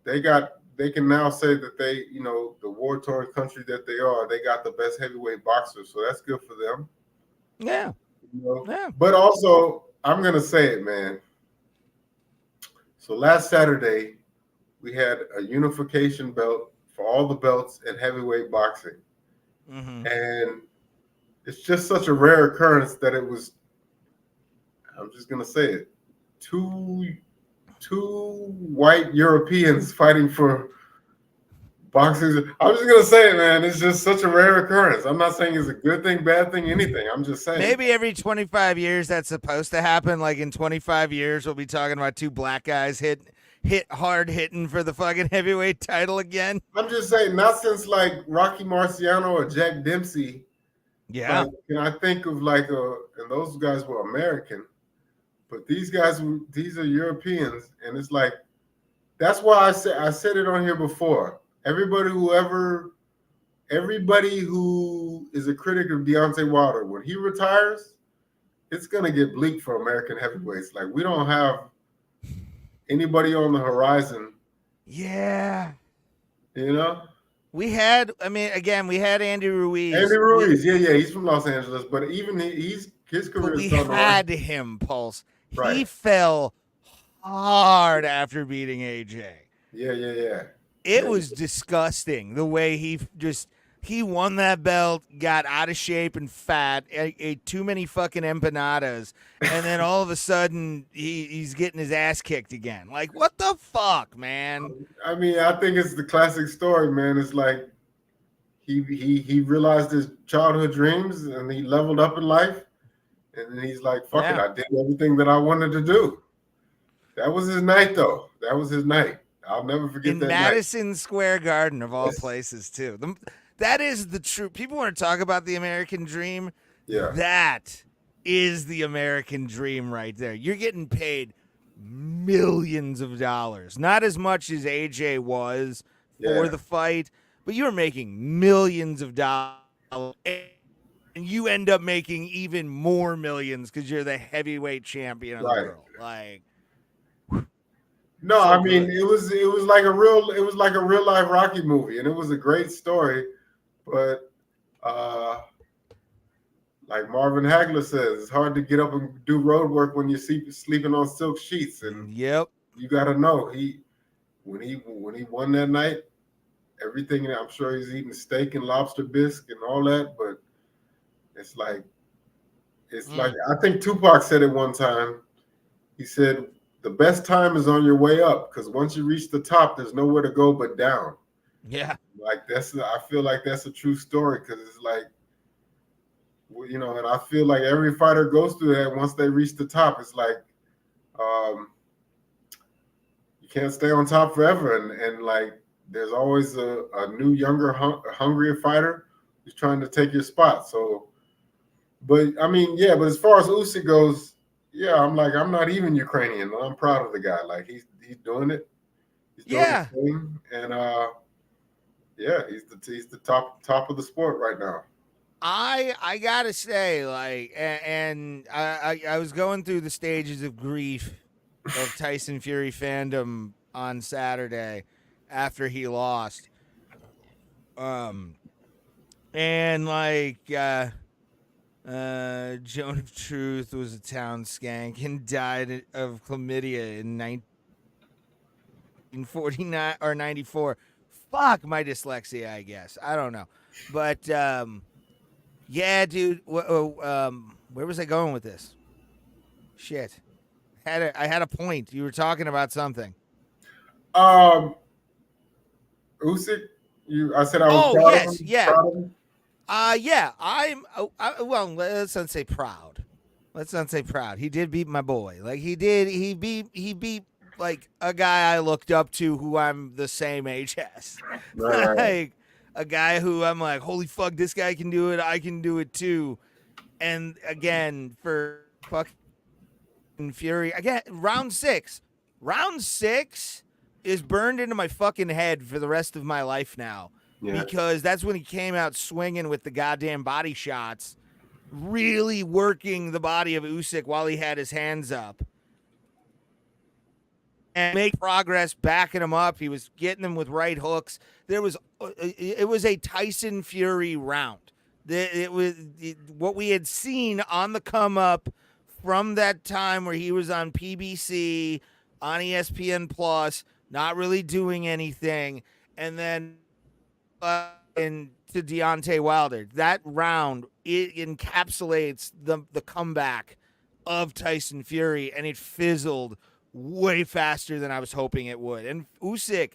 they can now say that they, the war-torn country that they are, they got the best heavyweight boxers, so that's good for them. Yeah. Yeah. But also, I'm gonna say it, man. So last Saturday, we had a unification belt for all the belts in heavyweight boxing. and it's just such a rare occurrence that it was. I'm just gonna say it. Two white Europeans fighting for boxing. I'm just gonna say it, man. It's just such a rare occurrence. I'm not saying it's a good thing, bad thing, anything. I'm just saying. Maybe every 25 years that's supposed to happen. Like in 25 years, we'll be talking about two black guys hit hard hitting for the fucking heavyweight title again. I'm just saying, not since like Rocky Marciano or Jack Dempsey. Yeah. Like, can I think of like and those guys were American, but these guys, these are Europeans, and it's like, that's why I said it on here before. Everybody who is a critic of Deontay Wilder, when he retires, it's gonna get bleak for American heavyweights. Like, we don't have anybody on the horizon. Yeah. You know? We had Andy Ruiz. Andy Ruiz, yeah, he's from Los Angeles, but even his career is we had him, Pulse. Right. He fell hard after beating AJ. Yeah. It was disgusting the way he won that belt, got out of shape and fat, ate too many fucking empanadas, and then all of a sudden he's getting his ass kicked again. Like, what the fuck, man? I mean, I think it's the classic story, man. It's like he realized his childhood dreams and he leveled up in life, and then he's like, fuck it, I did everything that I wanted to do. That was his night, though. That was his night. I'll never forget that Madison night. Square Garden, of all places, too. That is the true. People want to talk about the American dream. Yeah. That is the American dream right there. You're getting paid millions of dollars. Not as much as AJ was for the fight, but you're making millions of dollars. And you end up making even more millions because you're the heavyweight champion of the world. Like, no, so I mean, it was like a real life Rocky movie, and it was a great story. But like Marvin Hagler says, it's hard to get up and do road work when you're sleeping on silk sheets. And you got to know when he won that night, everything. I'm sure he's eating steak and lobster bisque and all that. But it's like I think Tupac said it one time. He said, the best time is on your way up, because once you reach the top, there's nowhere to go but down. Yeah. Like I feel like that's a true story, because it's like, you know, and I feel like every fighter goes through that once they reach the top. It's like, you can't stay on top forever. And like, there's always a new, younger, hungrier fighter who's trying to take your spot. So, but I mean, yeah, but as far as Usyk goes, yeah, I'm not even Ukrainian. I'm proud of the guy. Like, he's doing it. He's doing his thing. And he's the top of the sport right now. I gotta say, like, and I was going through the stages of grief of Tyson Fury fandom on Saturday after he lost. And like Joan of Truth was a town skank and died of chlamydia in 1949 or 94. Fuck my dyslexia, I guess. I don't know. But yeah, dude. Where was I going with this? Shit. I had a point. You were talking about something. Usyk. I said I was proud of him. Yeah. Proud of him. Yeah. Well, let's not say proud. Let's not say proud. He did beat my boy. Like, he did. He beat like a guy I looked up to, who I'm the same age as. Right. Like, a guy who I'm like, holy fuck, this guy can do it. I can do it too. And again, for fucking Fury, again, round six is burned into my fucking head for the rest of my life now. Yeah. Because that's when he came out swinging with the goddamn body shots, really working the body of Usyk while he had his hands up. And make progress, backing him up. He was getting him with right hooks. It was a Tyson Fury round. It was what we had seen on the come up from that time where he was on PBC, on ESPN Plus, not really doing anything, and then to Deontay Wilder. That round, it encapsulates the comeback of Tyson Fury, and it fizzled way faster than I was hoping it would. And Usyk,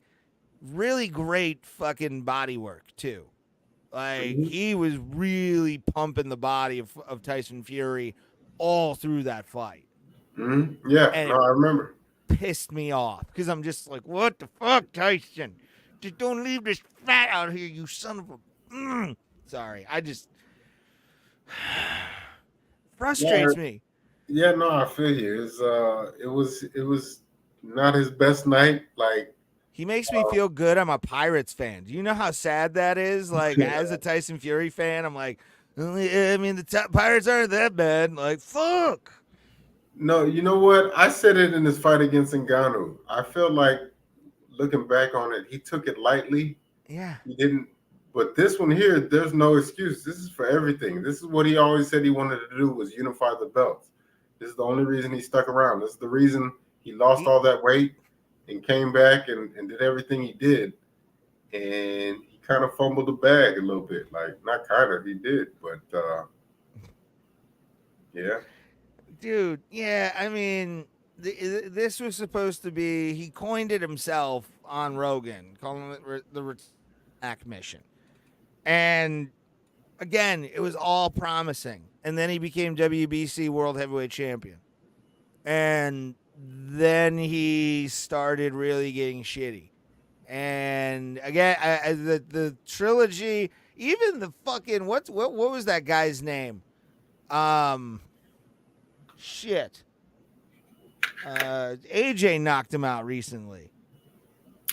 really great fucking body work too. Like he was really pumping the body of Tyson Fury all through that fight. Mm-hmm. Yeah, And no, I remember. Pissed me off because I'm just like, what the fuck, Tyson? Just don't leave this fat out here, you son of a. Sorry, I just frustrates me. Yeah, no, I feel you. It was not his best night. Like he makes me feel good. I'm a Pirates fan. Do you know how sad that is? Like as a Tyson Fury fan, I'm like, I mean, the Pirates aren't that bad. Like fuck. No, you know what? I said it in his fight against Ngannou. I felt like looking back on it, he took it lightly. Yeah. He didn't. But this one here, there's no excuse. This is for everything. This is what he always said he wanted to do was unify the belts. This is the only reason he stuck around. This is the reason he lost all that weight and came back and did everything he did. And he kind of fumbled the bag a little bit. Like, not kind of, he did. But, yeah. Dude, yeah, I mean, this was supposed to be, he coined it himself on Rogan, calling it the Act Mission. And again, it was all promising. And then he became WBC World Heavyweight Champion. And then he started really getting shitty. And again, the trilogy, even the fucking, what was that guy's name? Shit. AJ knocked him out recently.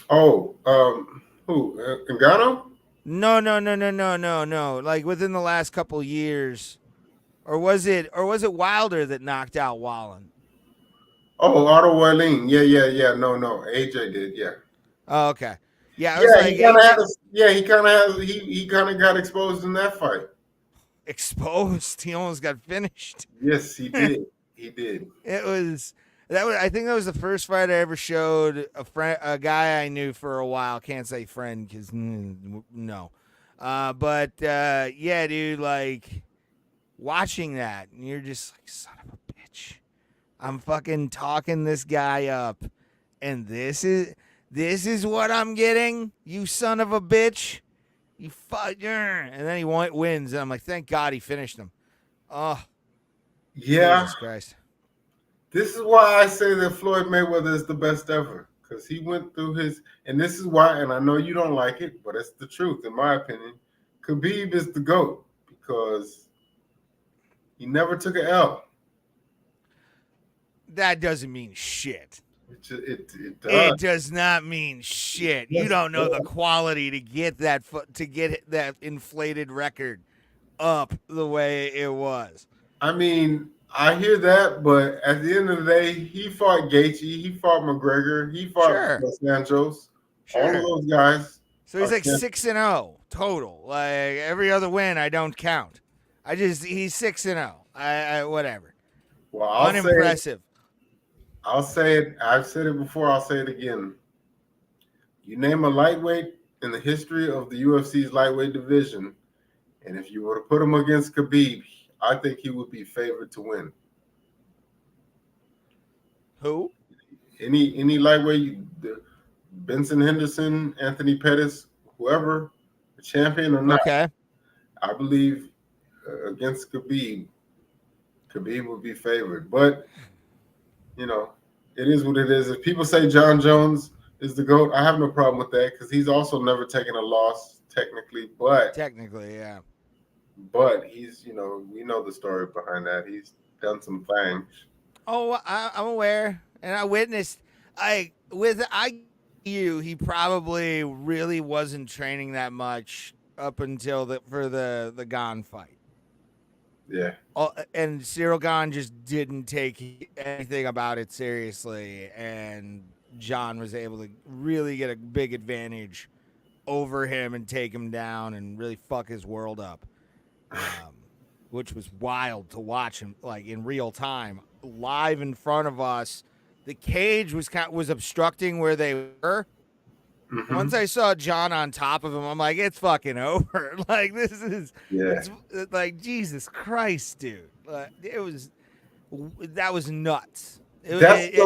Oh, who? Ngannou? No. Like within the last couple years, or was it Wilder that knocked out Wallen? Oh, Otto Wallin. Yeah. No. AJ did. Yeah. Oh, okay. Yeah. He kind of got exposed in that fight. Exposed. He almost got finished. Yes, he did. He did. I think that was the first fight I ever showed a guy I knew for a while. Can't say friend because no. But yeah, dude, like watching that, and you're just like, son of a bitch. I'm fucking talking this guy up, and this is what I'm getting, you son of a bitch. You fuck, and then he wins, and I'm like, thank God he finished him. Oh, yeah. Jesus Christ. This is why I say that Floyd Mayweather is the best ever, because he went through his, and this is why, and I know you don't like it, but it's the truth, in my opinion. Khabib is the GOAT because he never took an L. That doesn't mean shit. It does. It does not mean shit. You don't know the quality to get that inflated record up the way it was. I mean, I hear that, but at the end of the day, he fought Gaethje, he fought McGregor, he fought Dos Anjos, all of those guys. So he's like 6-0 total. Like every other win, I don't count. He's 6-0. I whatever. Well, unimpressive. I'll say it. I've said it before. I'll say it again. You name a lightweight in the history of the UFC's lightweight division, and if you were to put him against Khabib, I think he would be favored to win. Who? Any lightweight, Benson Henderson, Anthony Pettis, whoever, the champion or not. Okay. I believe against Khabib would be favored. But, you know, it is what it is. If people say John Jones is the GOAT, I have no problem with that because he's also never taken a loss technically. Technically, yeah. But he's, you know, we know the story behind that. He's done some things. Oh, I'm aware, and I witnessed. He probably really wasn't training that much up until for the Gane fight. Yeah. And Cyril Gane just didn't take anything about it seriously, and John was able to really get a big advantage over him and take him down and really fuck his world up, which was wild to watch him like in real time, live in front of us. The cage was obstructing where they were, Once I saw John on top of him, I'm like, it's fucking over. Like this is, it's like Jesus Christ, dude. That was nuts. That's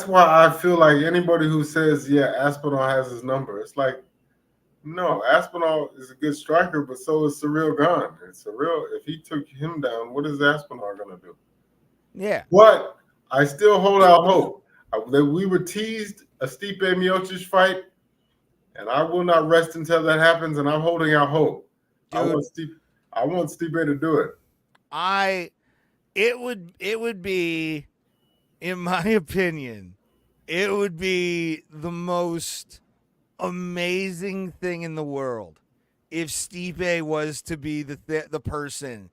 why I feel like anybody who says, yeah, Aspinall has his number, it's like, no, Aspinall is a good striker, but so is Cyril Gahn. And Cyril, if he took him down, what is Aspinall gonna do? Yeah. But I still hold out hope. We were teased a Stipe Miocic fight, and I will not rest until that happens, and I'm holding out hope. Dude, I want Stipe to do it. It would be, in my opinion, it would be the most amazing thing in the world if Stipe was to be the person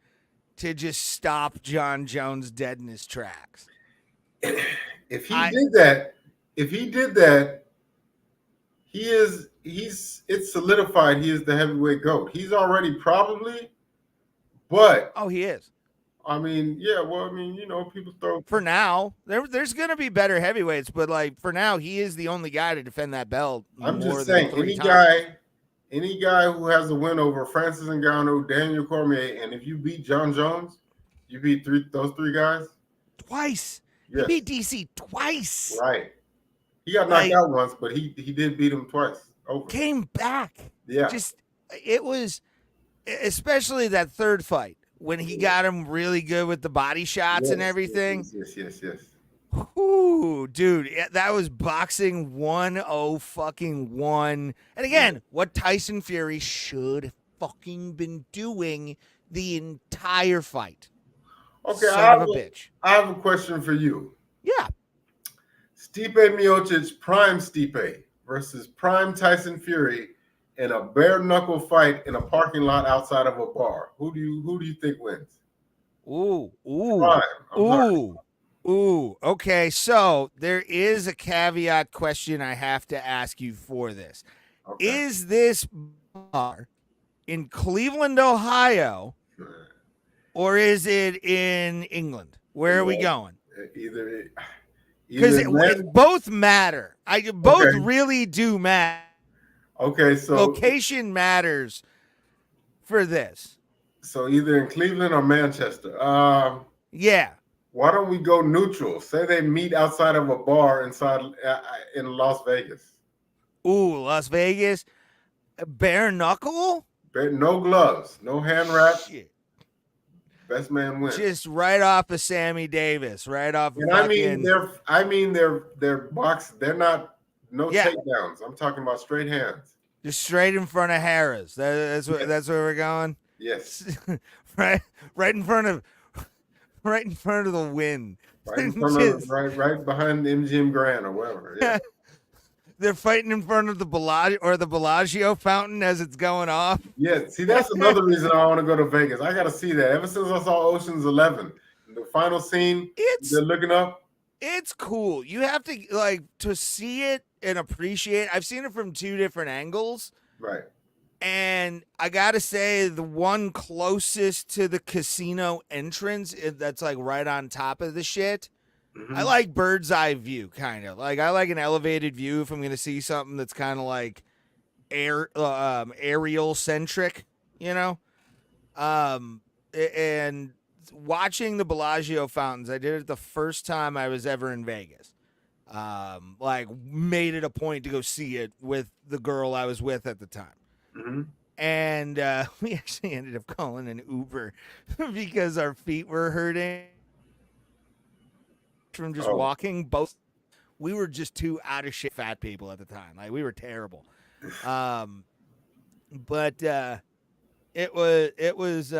to just stop John Jones dead in his tracks. If he did that, it's solidified he is the heavyweight GOAT. He's already probably, but he is. I mean, yeah, well, I mean, you know, people throw for now. There's gonna be better heavyweights, but like for now, he is the only guy to defend that belt. I'm just saying, any guy who has a win over Francis Ngannou, Daniel Cormier, and if you beat John Jones, you beat those three guys twice. Yes. He beat DC twice. Right. He got knocked out once, but he did beat him twice. Over. Came back. Yeah. It was especially that third fight when he got him really good with the body shots and everything. Yes. Ooh, dude, that was boxing 101. And again, what Tyson Fury should have fucking been doing the entire fight. Okay, Son of a bitch. I have a question for you. Yeah. Stipe Miocic, prime Stipe versus prime Tyson Fury in a bare knuckle fight in a parking lot outside of a bar. Who do you think wins? Ooh. Prime. Ooh. Okay, so there is a caveat question I have to ask you for this. Okay. Is this bar in Cleveland, Ohio, or is it in England? Where are we going? Because both matter. Both really do matter. Okay, so location matters for this. So either in Cleveland or Manchester. Yeah. Why don't we go neutral? Say they meet outside of a bar in Las Vegas. Ooh, Las Vegas. Bare knuckle? No gloves, no hand wrap. Shit. Best man wins. Just right off of Sammy Davis, right off. And I mean they're box. They're not takedowns. I'm talking about straight hands. Just straight in front of Harris. That's where we're going. Yes. right in front of the win. Right behind MGM Grand or whatever. Yeah. They're fighting in front of the Bellagio fountain as it's going off. Yeah, see, that's another reason I want to go to Vegas. I got to see that. Ever since I saw Ocean's 11, the final scene, they're looking up. It's cool. You have to see it and appreciate. I've seen it from two different angles. Right. And I got to say, the one closest to the casino entrance, that's like right on top of the shit. Mm-hmm. I like bird's eye view, kind of. Like, I like an elevated view if I'm going to see something that's kind of like aerial centric, you know? And watching the Bellagio fountains, I did it the first time I was ever in Vegas. Made it a point to go see it with the girl I was with at the time. Mm-hmm. And we actually ended up calling an Uber because our feet were hurting from just walking. We were just two out of shape fat people at the time. Like, we were terrible. But it was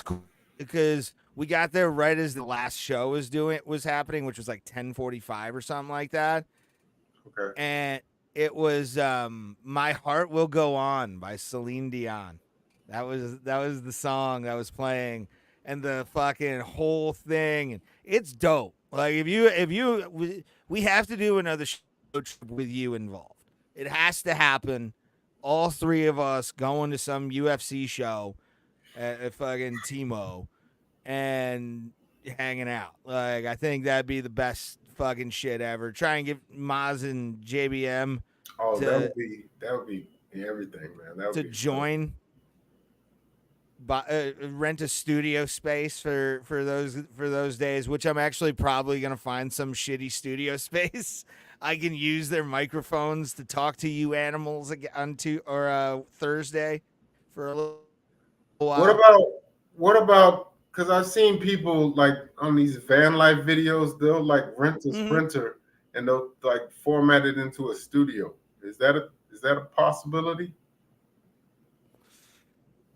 cool because we got there right as the last show was happening, which was like 10:45 or something like that. Okay. And it was My Heart Will Go On by Celine Dion. That was the song that was playing. And the fucking whole thing, and it's dope. Like, we have to do another show trip with you involved. It has to happen. All three of us going to some UFC show at fucking Timo and hanging out. Like, I think that'd be the best fucking shit ever. Try and get Maz and JBM Oh, to- that would be everything, man. That would to be join. Rent a studio space for those days, which I'm actually probably gonna find some shitty studio space. I can use their microphones to talk to you animals on Thursday for a little while. What about? Because I've seen people like on these van life videos, they'll like rent a Sprinter and they'll like format it into a studio. Is that a possibility?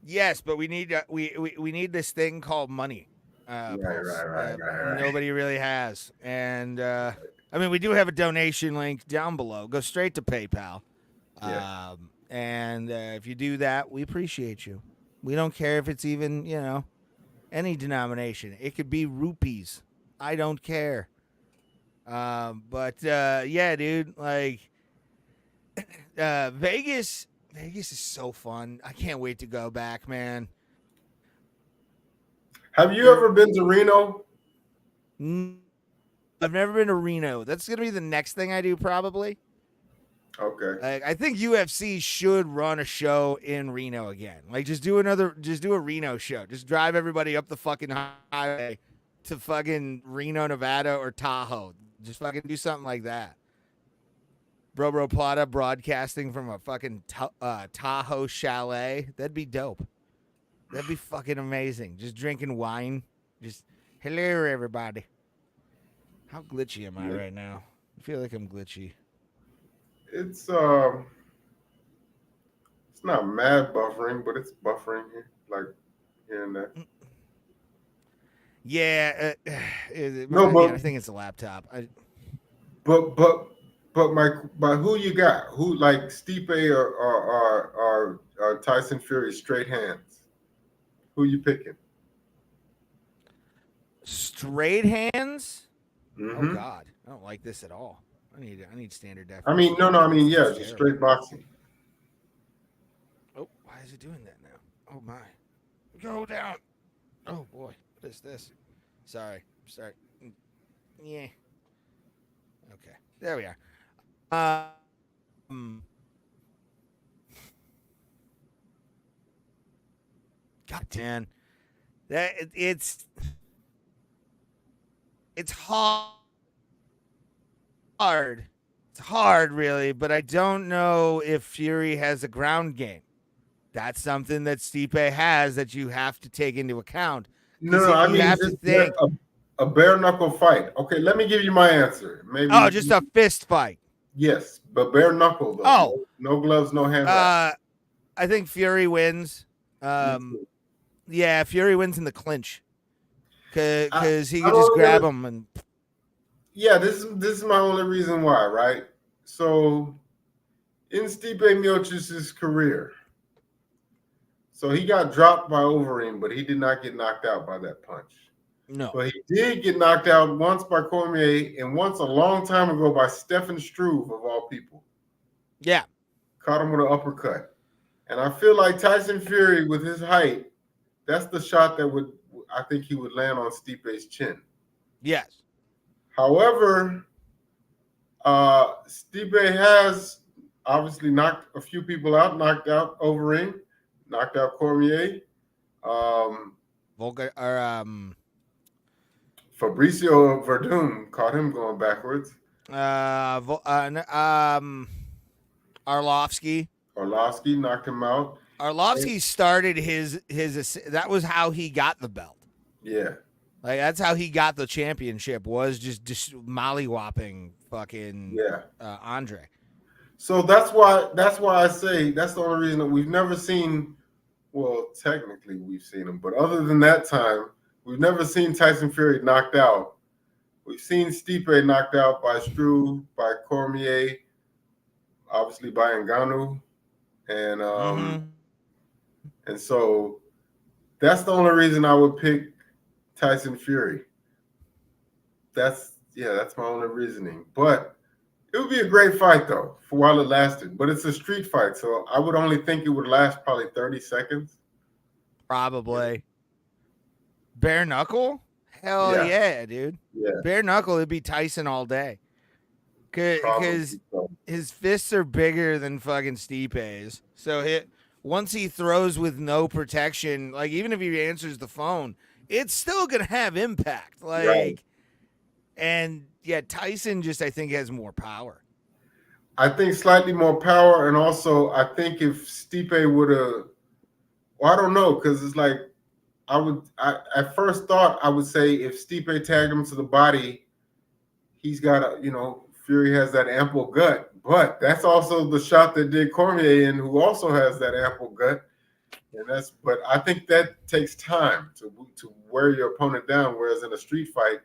Yes, but we need we need this thing called money. Pulse, Right. Nobody really has, and I mean we do have a donation link down below. Go straight to PayPal, Yeah. and if you do that, we appreciate you. We don't care if it's even any denomination. It could be rupees. I don't care. But yeah, dude, like Vegas is so fun. I can't wait to go back, man. Have you ever been to Reno? I've never been to Reno. That's gonna be the next thing I do, probably. Okay. Like, I think UFC should run a show in Reno again. Like, just do a Reno show. Just drive everybody up the fucking highway to fucking Reno, Nevada, or Tahoe. Just fucking do something like that. Bro Plata broadcasting from a fucking Tahoe chalet. That'd be dope. That'd be fucking amazing. Just drinking wine. Just, hello, everybody. How glitchy am I right now? I feel like I'm glitchy. It's not mad buffering, but it's buffering here, like here and there. Yeah. But I think it's a laptop. But who you got? Who, like Stipe or Tyson Fury straight hands? Who you picking? Straight hands? Mm-hmm. Oh God, I don't like this at all. I need standard definition. I mean, no. I mean, yeah, just terrible. straight boxing. Oh, why is it doing that now? Oh my, go down. Oh boy, what is this? Sorry. Yeah. Okay, there we are. God damn, it's hard. It's hard, really, but I don't know if Fury has a ground game. That's something that Stipe has that you have to take into account. No, I mean, have to think. A bare knuckle fight. Okay, let me give you my answer. Maybe. Oh, just a fist fight. Yes, but bare knuckle though. Oh, no gloves, no hands. I think Fury wins. Yeah, Fury wins in the clinch because he could just grab him and. Yeah, this is my only reason why, right? So, in Stipe Miocic's career, so he got dropped by Overeem, but he did not get knocked out by that punch. No. But he did get knocked out once by Cormier and once a long time ago by Stefan Struve, of all people. Yeah. Caught him with an uppercut. And I feel like Tyson Fury, with his height, that's the shot that I think he would land on Stipe's chin. Yes. However, Stipe has obviously knocked a few people out, knocked out Overeem, knocked out Cormier. Fabricio Verdum caught him going backwards. Arlovsky knocked him out. Arlovsky started his that was how he got the belt. Yeah. Like, that's how he got the championship, was just mollywhopping fucking Andre. So that's why I say that's the only reason that we've never seen. Well, technically we've seen him, but other than that time, we've never seen Tyson Fury knocked out. We've seen Stipe knocked out by Struve, by Cormier, obviously by Ngannou, and so that's the only reason I would pick Tyson Fury. That's my only reasoning. But it would be a great fight though, for while it lasted. But it's a street fight, so I would only think it would last probably 30 seconds. Probably. Bare knuckle? Hell Yeah. yeah, dude. Yeah. Bare knuckle, it'd be Tyson all day. Probably Because so. his fists are bigger than fucking Stipe's. So once he throws with no protection, like even if he answers the phone, it's still gonna have impact. Like, Right. and yeah, Tyson just I think has more power. I think slightly more power, and also I think if Stipe would have, well, I don't know, because it's like I at first thought I would say if Stipe tagged him to the body, he's got a, Fury has that ample gut, but that's also the shot that did Cormier in, who also has that ample gut, but I think that takes time to wear your opponent down. Whereas in a street fight,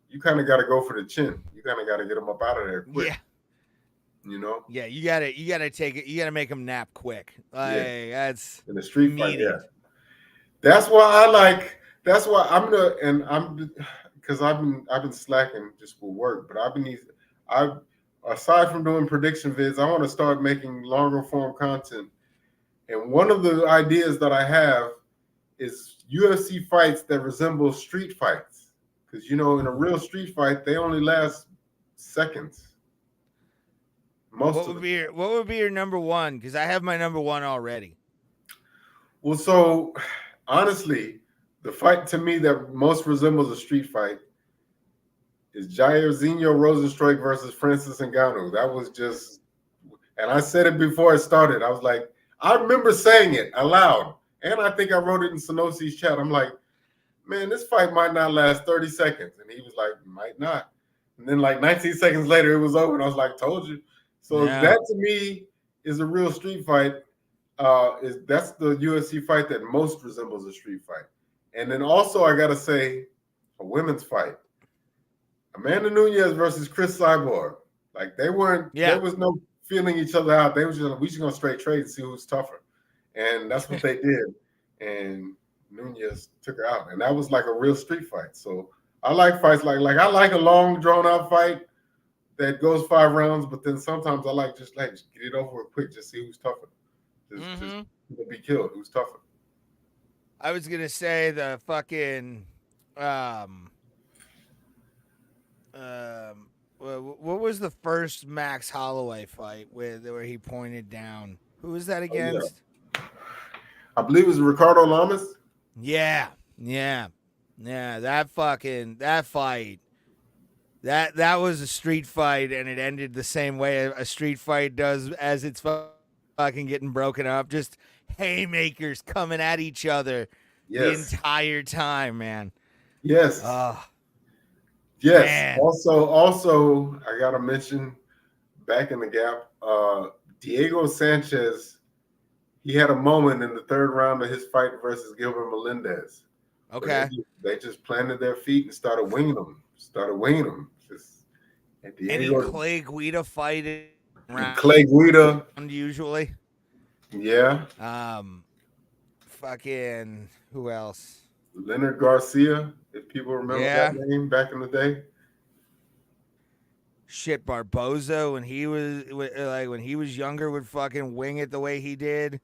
you kind of got to go for the chin. You kind of got to get him up out of there quick. Yeah. Yeah, you gotta take it. You gotta make him nap quick. Like that's in a street fight. immediate. Yeah, that's why because I've been slacking just for work, but aside from doing prediction vids, I want to start making longer form content. And one of the ideas that I have is UFC fights that resemble street fights, because in a real street fight they only last seconds. What would be your number one? Because I have my number one already. Well, so honestly, the fight to me that most resembles a street fight is Jairzinho Rozenstruik versus Francis Ngannou. That was just, and I said it before it started. I was like, I remember saying it aloud, and I think I wrote it in Sanosi's chat. I'm like, man, this fight might not last 30 seconds. And he was like, might not. And then like 19 seconds later, it was over. And I was like, told you. So that to me is a real street fight. That's the UFC fight that most resembles a street fight. And then also I gotta say, a women's fight. Amanda Nunes versus Chris Cyborg. Like there was no feeling each other out. They were we just gonna straight trade and see who's tougher. And that's what they did. And Nunes took her out. And that was like a real street fight. So I like fights like I like a long drawn out fight that goes 5 rounds, but then sometimes I like just get it over with quick, just see who's tougher. Just be killed. Who's tougher? I was gonna say the fucking what was the first Max Holloway fight where he pointed down? Who was that against? I believe it was Ricardo Lamas. Yeah. That fight. That was a street fight, and it ended the same way a street fight does as it's fucking getting broken up. Just haymakers coming at each other the entire time, man. Yes. Yes. Man. Also, I gotta mention back in the gap, Diego Sanchez. He had a moment in the 3rd round of his fight versus Gilbert Melendez. Okay. They just planted their feet and started winging them. Any Clay Guida fight around Clay Guida usually. Yeah. Fucking who else? Leonard Garcia, if people remember that name back in the day. Shit, Barboza when he was younger would fucking wing it the way he did.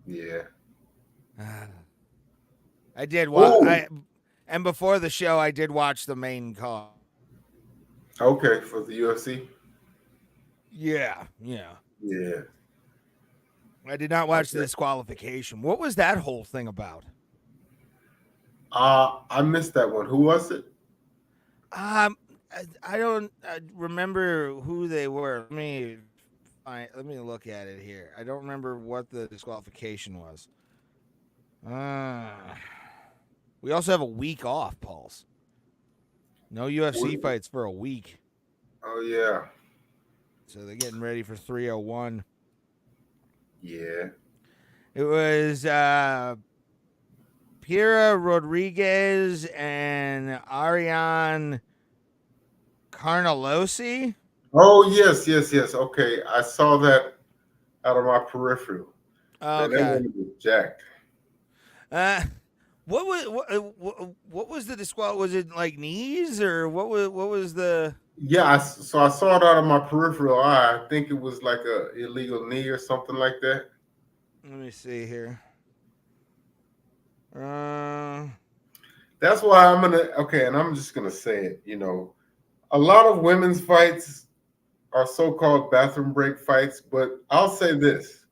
Yeah. I did watch. And before the show, I did watch the main card. Okay, for the UFC. Yeah. I did not watch the disqualification. What was that whole thing about? I missed that one. Who was it? I don't remember who they were. Let me look at it here. I don't remember what the disqualification was. We also have a week off, Pulse. No UFC fights for a week. Oh, yeah. So they're getting ready for 301. Yeah. It was Pira Rodriguez and Ariane Carnelossi. Oh, yes. Okay. I saw that out of my peripheral. Okay. That was jacked. What was the disqual? Was it like knees or what was the? Yeah, so I saw it out of my peripheral eye. I think it was like a illegal knee or something like that. Let me see here. That's why I'm gonna and I'm just gonna say it. You know, a lot of women's fights are so-called bathroom break fights, but I'll say this.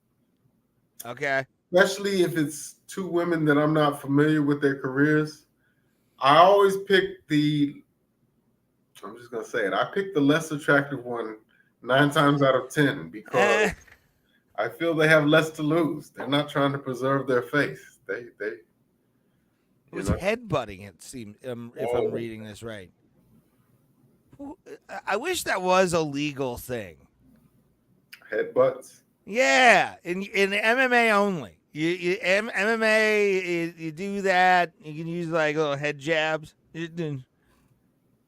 Okay. Especially if it's two women that I'm not familiar with their careers, I always pick I'm just gonna say it. I pick the less attractive one 9 times out of 10 because I feel they have less to lose. They're not trying to preserve their face. They It was headbutting, it seemed, if I'm reading this right. I wish that was a legal thing. Headbutts? Yeah, in MMA only. MMA, you do that. You can use like little head jabs.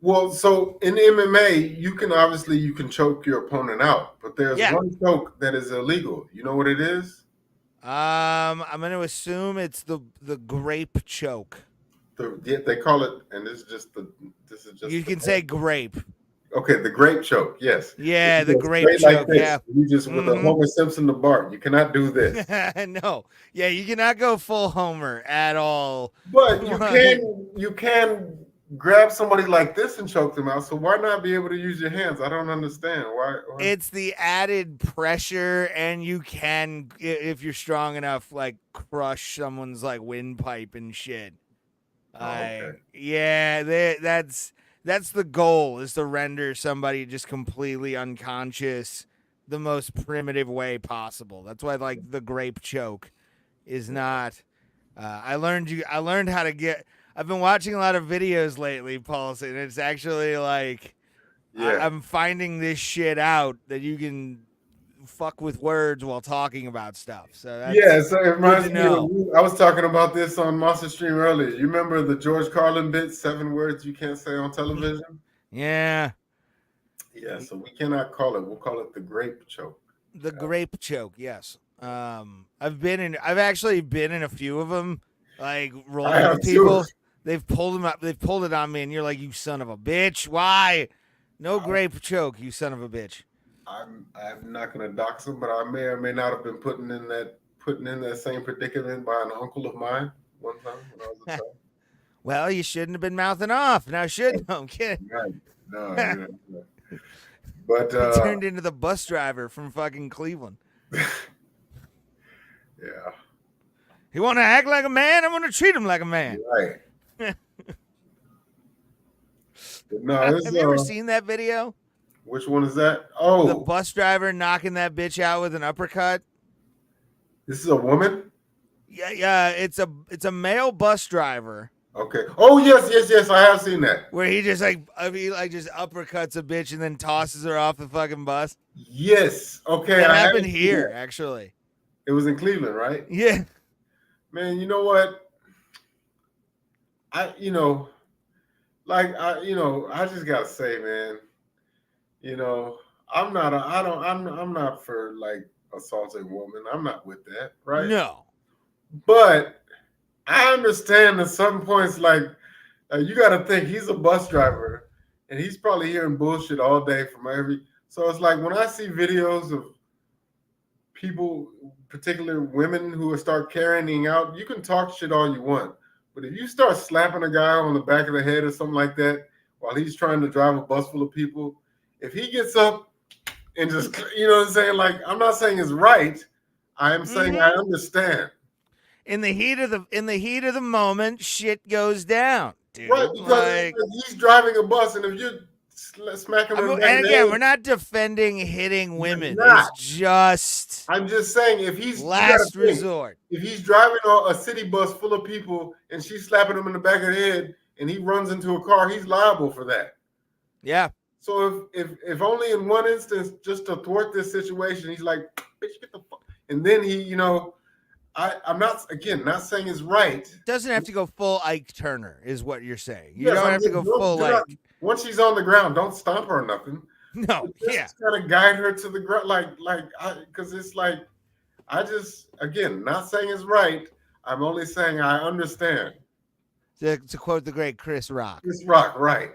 Well, so in MMA, you can choke your opponent out, but there's one choke that is illegal. You know what it is? I'm gonna assume it's the grape choke. They call it, and this is just. You can say grape. Okay, the grape choke. Yes. Yeah, the grape like choke. this. Yeah. You just with a Homer Simpson the Bart. You cannot do this. No. Yeah, you cannot go full Homer at all. But you can grab somebody like this and choke them out. So why not be able to use your hands? I don't understand why. It's the added pressure, and you can, if you're strong enough, like crush someone's like windpipe and shit. Yeah, that's the goal, is to render somebody just completely unconscious the most primitive way possible. That's why like the grape choke is not. I learned how to get. I've been watching a lot of videos lately, Paul, and it's actually like I'm finding this shit out that you can fuck with words while talking about stuff. So that's so it reminds me of I was talking about this on Monster Stream earlier. You remember the George Carlin bit, 7 words you can't say on television? Yeah. Yeah, so we cannot call it. We'll call it the grape choke. The grape choke, yes. I've actually been in a few of them, like rolling with people. Too. They've pulled them up. They've pulled it on me, and you're like, "You son of a bitch! Why? No grape choke, you son of a bitch." I'm not going to dox them, but I may or may not have been putting in that same predicament by an uncle of mine one time when I was a child. Well, you shouldn't have been mouthing off. Now, should no, I'm kidding. Right. No. But he turned into the bus driver from fucking Cleveland. Yeah. You want to act like a man? I'm going to treat him like a man. Right. Have you ever seen that video? Which one is that? Oh, the bus driver knocking that bitch out with an uppercut. This is a woman? Yeah. It's a male bus driver. Okay. Oh yes. I have seen that. Where he just just uppercuts a bitch and then tosses her off the fucking bus. Yes. Okay. That happened here, actually. It was in Cleveland, right? Yeah. Man, you know what? I just gotta say, man. I'm not for like assaulting women. I'm not with that, right? No. But I understand at some points, like you got to think he's a bus driver, and he's probably hearing bullshit all day from So it's like when I see videos of people, particularly women, who start carrying out, you can talk shit all you want, but if you start slapping a guy on the back of the head or something like that while he's trying to drive a bus full of people, if he gets up and just, you know what I'm saying? Like, I'm not saying it's right. I am saying I understand. In the heat of the moment, shit goes down, dude. Right, because he's driving a bus, and if you smack him, and again, we're not defending hitting women. It's just I'm just saying if he's last resort. If he's driving a city bus full of people and she's slapping him in the back of the head, and he runs into a car, he's liable for that. Yeah. So if only in one instance, just to thwart this situation, he's like, "Bitch, get the fuck," and then he, I'm not saying it's right. Doesn't have to go full Ike Turner, is what you're saying. You don't have to go full Ike. Once she's on the ground, don't stomp her or nothing. No, just kind of guide her to the ground, because it's like, not saying it's right. I'm only saying I understand. To quote the great Chris Rock. Chris Rock, right?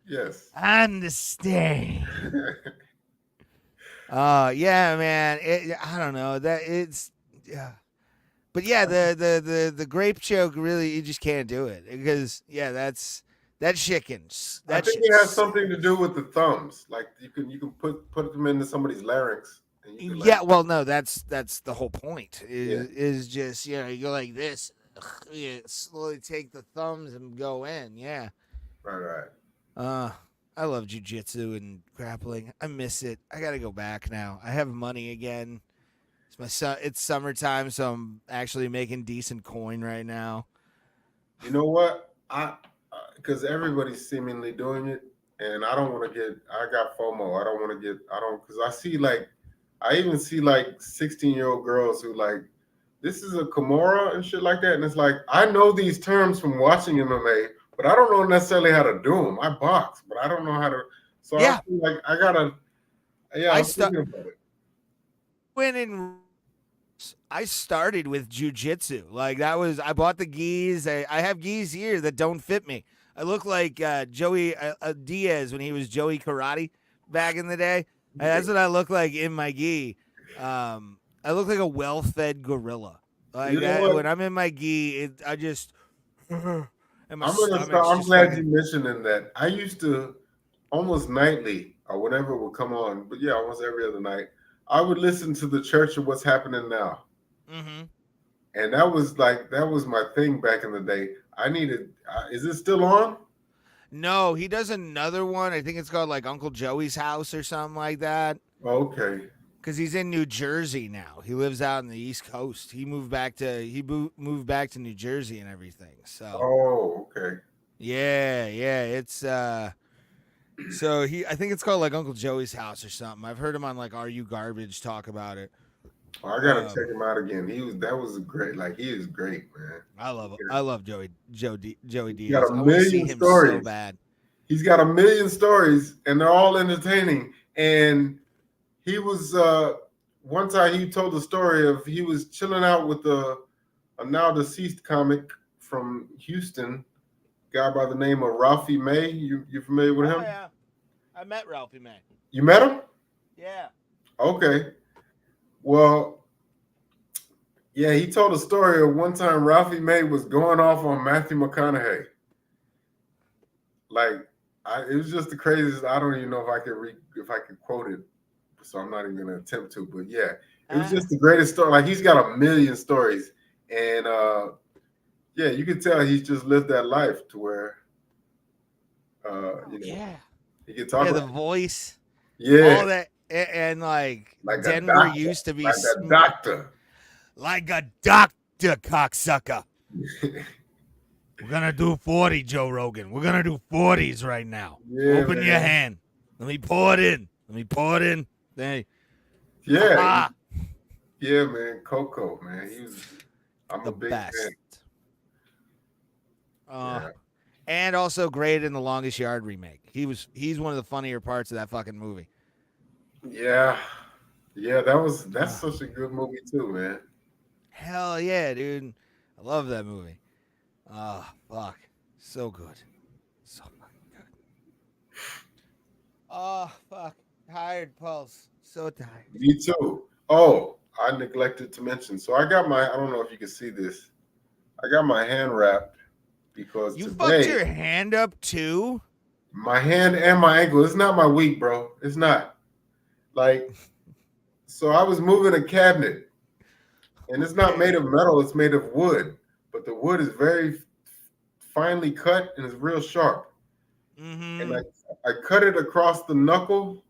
Yes. I understand. Yeah, man. I don't know that it's. Yeah. But yeah, the grape choke really, you just can't do it because that's chickens. I think it has something to do with the thumbs. Like you can put them into somebody's larynx. And you can, like, Yeah, well, no, that's the whole point. Yeah. Is just you go like this, slowly take the thumbs and go in. Yeah. Right. I love jujitsu and grappling. I miss it. I gotta go back now. I have money again. It's summertime, so I'm actually making decent coin right now. You know what? Because everybody's seemingly doing it, and I don't want to get. I got FOMO. I don't want to get. I don't because I even see like 16-year-old girls who like this is a Kimura and shit like that, and it's like I know these terms from watching MMA, but I don't know necessarily how to do them. I box, but I don't know how to. So Yeah. I feel like I gotta. Yeah, I'm thinking about it. I started with jujitsu. Like that was I bought the gis. I have gis here that don't fit me. I look like Joey Diaz when he was Joey Karate back in the day. That's what I look like in my gi. I look like a well-fed gorilla. Like when I'm in my gi, I just. And my I'm glad you mentioned that. I used to almost nightly or whenever it would come on, but yeah, almost every other night. I would listen to the Church of What's Happening Now. Mm-hmm. And that was my thing back in the day. I needed, is it still on? No, he does another one. I think it's called like Uncle Joey's House or something like that. Okay. Because he's in New Jersey now. He lives out in the East Coast. He moved back to New Jersey and everything. So. Oh, okay. Yeah. It's So I think it's called like Uncle Joey's House or something. I've heard him on like Are You Garbage talk about it. Oh, I gotta check him out again. That was great. Like he is great, man. I love Joey Diaz. He's got a million stories. So bad. He's got a million stories, and they're all entertaining. And he was one time he told the story of he was chilling out with a now deceased comic from Houston, guy by the name of Ralphie May. You familiar with him? Oh yeah, I met Ralphie May. You met him? Yeah. Okay. Well, yeah, he told a story of one time Ralphie May was going off on Matthew McConaughey. Like, it was just the craziest. I don't even know if I could quote it, so I'm not even gonna attempt to. But yeah, it was just the greatest story. Like he's got a million stories, and yeah, you can tell he's just lived that life to where, he can talk. Yeah, the voice. Yeah, all that. And like Denver used to be like a doctor. Like a doctor, cocksucker. We're gonna do 40, Joe Rogan. We're gonna do 40s right now. Yeah, Open your hand. Let me pour it in. Hey. Yeah. Yeah, man. Coco, man. I'm a big best. fan. And also great in the Longest Yard remake. He's one of the funnier parts of that fucking movie. Yeah, that's such a good movie too, man. Hell yeah, dude. I love that movie. Oh, fuck. So good. So fucking good. Oh, fuck. Tired, Pulse. So tired. Me too. Oh, I neglected to mention. So I don't know if you can see this. I got my hand wrapped because you today, fucked your hand up too? My hand and my ankle. It's not my week, bro. It's not. Like, so I was moving a cabinet, and it's not made of metal, it's made of wood, but the wood is very finely cut and it's real sharp. Mm-hmm. And I cut it across the knuckle,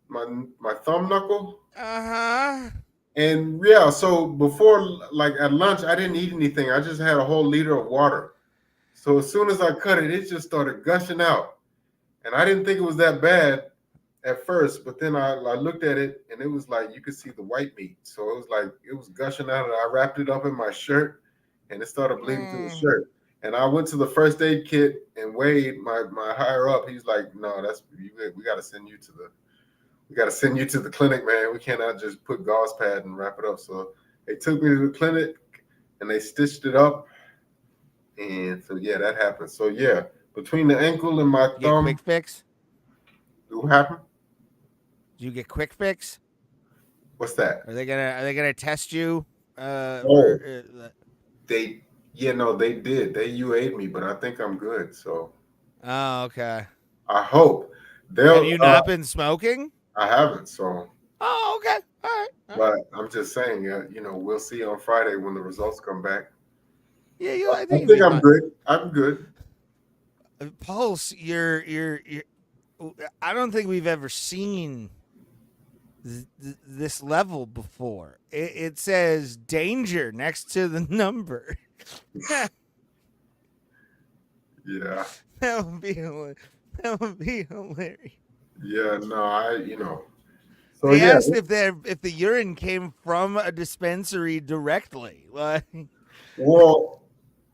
my thumb knuckle. Uh-huh. And yeah, so before, like at lunch, I didn't eat anything. I just had a whole liter of water. So as soon as I cut it, it just started gushing out. And I didn't think it was that bad at first, but then I looked at it and it was like you could see the white meat. So it was like it was gushing out, and I wrapped it up in my shirt and it started bleeding through the shirt. And I went to the first aid kit, and Wade, my higher up, he's like, "No, we got to send you to the clinic, man. We cannot just put gauze pad and wrap it up." So they took me to the clinic and they stitched it up. And so yeah, that happened. So yeah, between the ankle and my thumb. Quick fix? What happened? Did you get quick fix? What's that? Are they gonna test you? They they did. They UA'd me, but I think I'm good. So Oh, okay. I hope they'll. Have you not been smoking? I haven't. So. Oh, okay. All right. But I'm just saying, we'll see on Friday when the results come back. Yeah, I think I'm good. I'm good. Pulse, you're. I don't think we've ever seen this level before. It says danger next to the number. Yeah. That would be hilarious. Yeah, no, So They asked if the urine came from a dispensary directly. Like, well,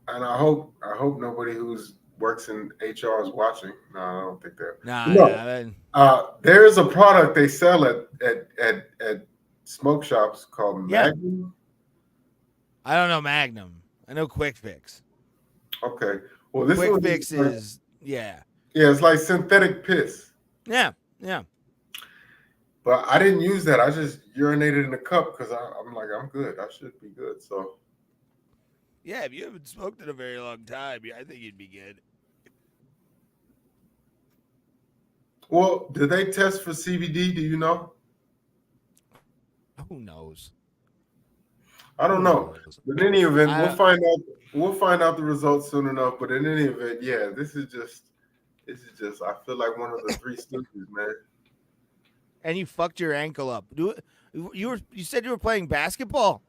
and I hope nobody who's works in HR is watching. No, I don't think that. No. There's a product they sell at smoke shops called Magnum. I don't know Magnum. I know Quick Fix. Okay. Well, this Quick Fix is Yeah, it's like synthetic piss. Yeah. But I didn't use that. I just urinated in a cup because I'm like, I'm good. I should be good. So. Yeah, if you haven't smoked in a very long time, I think you'd be good. Well, did they test for CBD? Do you know? Who knows? I don't know. But in any event, we'll find out. We'll find out the results soon enough. But in any event, yeah, this is just. I feel like one of the Three Stooges, man. And you fucked your ankle up. You said you were playing basketball.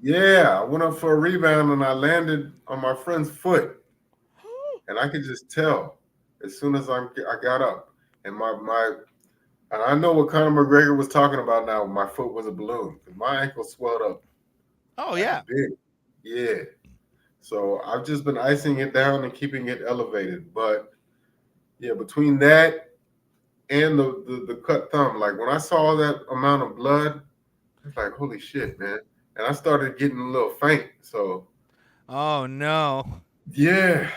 Yeah, I went up for a rebound and I landed on my friend's foot, and I could just tell as soon as I got up, and and I know what Conor McGregor was talking about now. My foot was a balloon. My ankle swelled up. Oh yeah, big. Yeah. So I've just been icing it down and keeping it elevated. But yeah, between that and the cut thumb, like when I saw that amount of blood, it's like holy shit, man. And I started getting a little faint. So. Oh no. Yeah.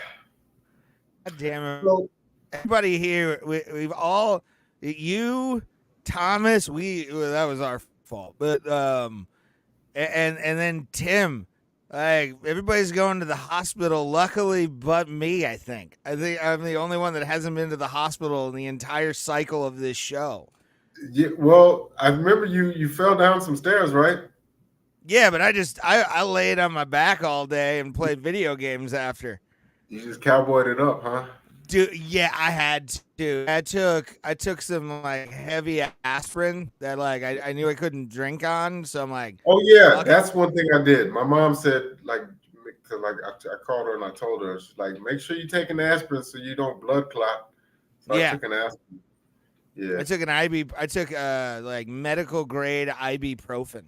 God damn it. So, everybody here, we've all, you, Thomas, that was our fault. But and then Tim, like everybody's going to the hospital. Luckily, but me. I think I'm the only one that hasn't been to the hospital in the entire cycle of this show. Yeah. Well, I remember you fell down some stairs, right? Yeah, but I laid on my back all day and played video games after. You just cowboyed it up, huh? Dude, yeah, I had to. I took some like heavy aspirin that like I knew I couldn't drink on, so I'm like, oh yeah, that's one thing I did. My mom said like, cause like I called her and I told her, she's like, make sure you take an aspirin so you don't blood clot. So I took an aspirin. Yeah, I took like medical grade ibuprofen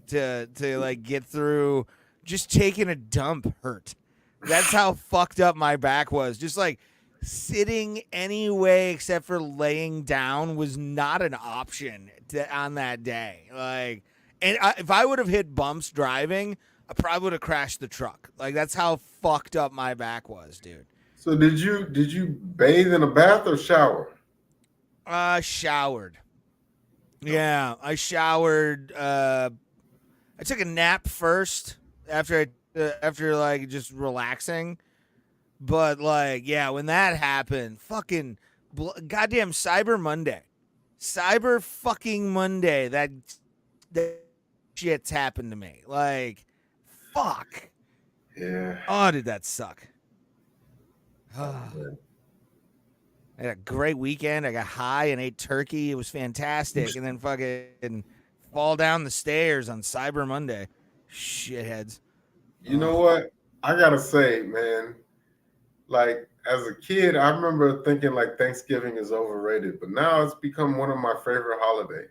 to like get through. Just taking a dump hurt. That's how fucked up my back was. Just like sitting any way except for laying down was not an option on that day. Like, and if I would have hit bumps driving, I probably would have crashed the truck. Like that's how fucked up my back was, dude. So did you bathe in a bath or shower? Showered. Yeah, I showered. I took a nap first after like just relaxing. But like, yeah, when that happened, fucking goddamn Cyber Monday. Cyber fucking Monday. That shit's happened to me. Like, fuck. Yeah. Oh, did that suck? I had a great weekend. I got high and ate turkey. It was fantastic. And then fucking fall down the stairs on Cyber Monday. Shitheads. You know what? I gotta say, man, like as a kid, I remember thinking like Thanksgiving is overrated, but now it's become one of my favorite holidays.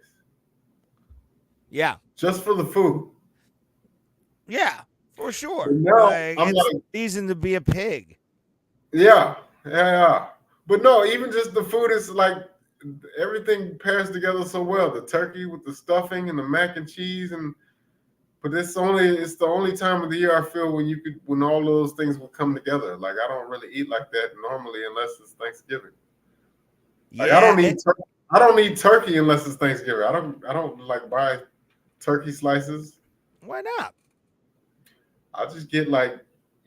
Yeah. Just for the food. Yeah, for sure. Now, like, I'm it's like, reason to be a pig. Yeah. But no, even just the food is like everything pairs together so well. The turkey with the stuffing and the mac and cheese but it's the only time of the year I feel when all those things will come together. Like I don't really eat like that normally unless it's Thanksgiving. Like I don't eat turkey unless it's Thanksgiving. I don't like buy turkey slices. Why not? I'll just get like,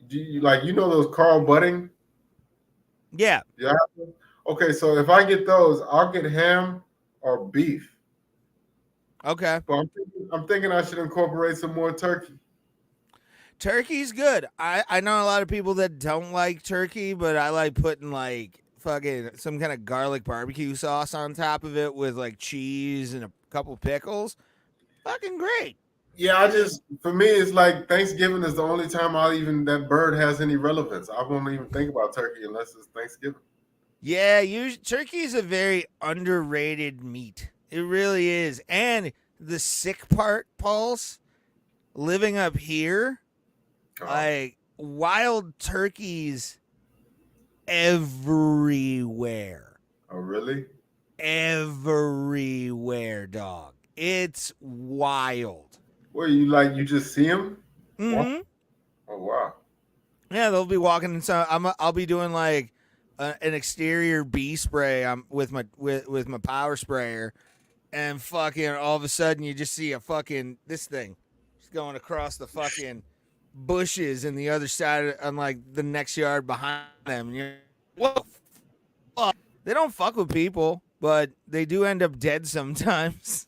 do you like those Carl Budding? Yeah. Yeah. Okay, so if I get those, I'll get ham or beef. Okay. But I'm thinking I should incorporate some more turkey. Turkey's good. I know a lot of people that don't like turkey, but I like putting like fucking some kind of garlic barbecue sauce on top of it with like cheese and a couple pickles. Fucking great. Yeah, for me, it's like Thanksgiving is the only time that bird has any relevance. I won't even think about turkey unless it's Thanksgiving. Yeah, turkey is a very underrated meat. It really is. And the sick part, Pulse, living up here, like wild turkeys everywhere. Oh, really? Everywhere, dog. It's wild. Where you just see them? Mm-hmm. Oh, wow. Yeah, they'll be walking and so I'll be doing like an exterior bee spray with my power sprayer, and fucking all of a sudden you just see this thing just going across the fucking bushes in the other side on like the next yard behind them. And you're, whoa, fuck. They don't fuck with people, but they do end up dead sometimes.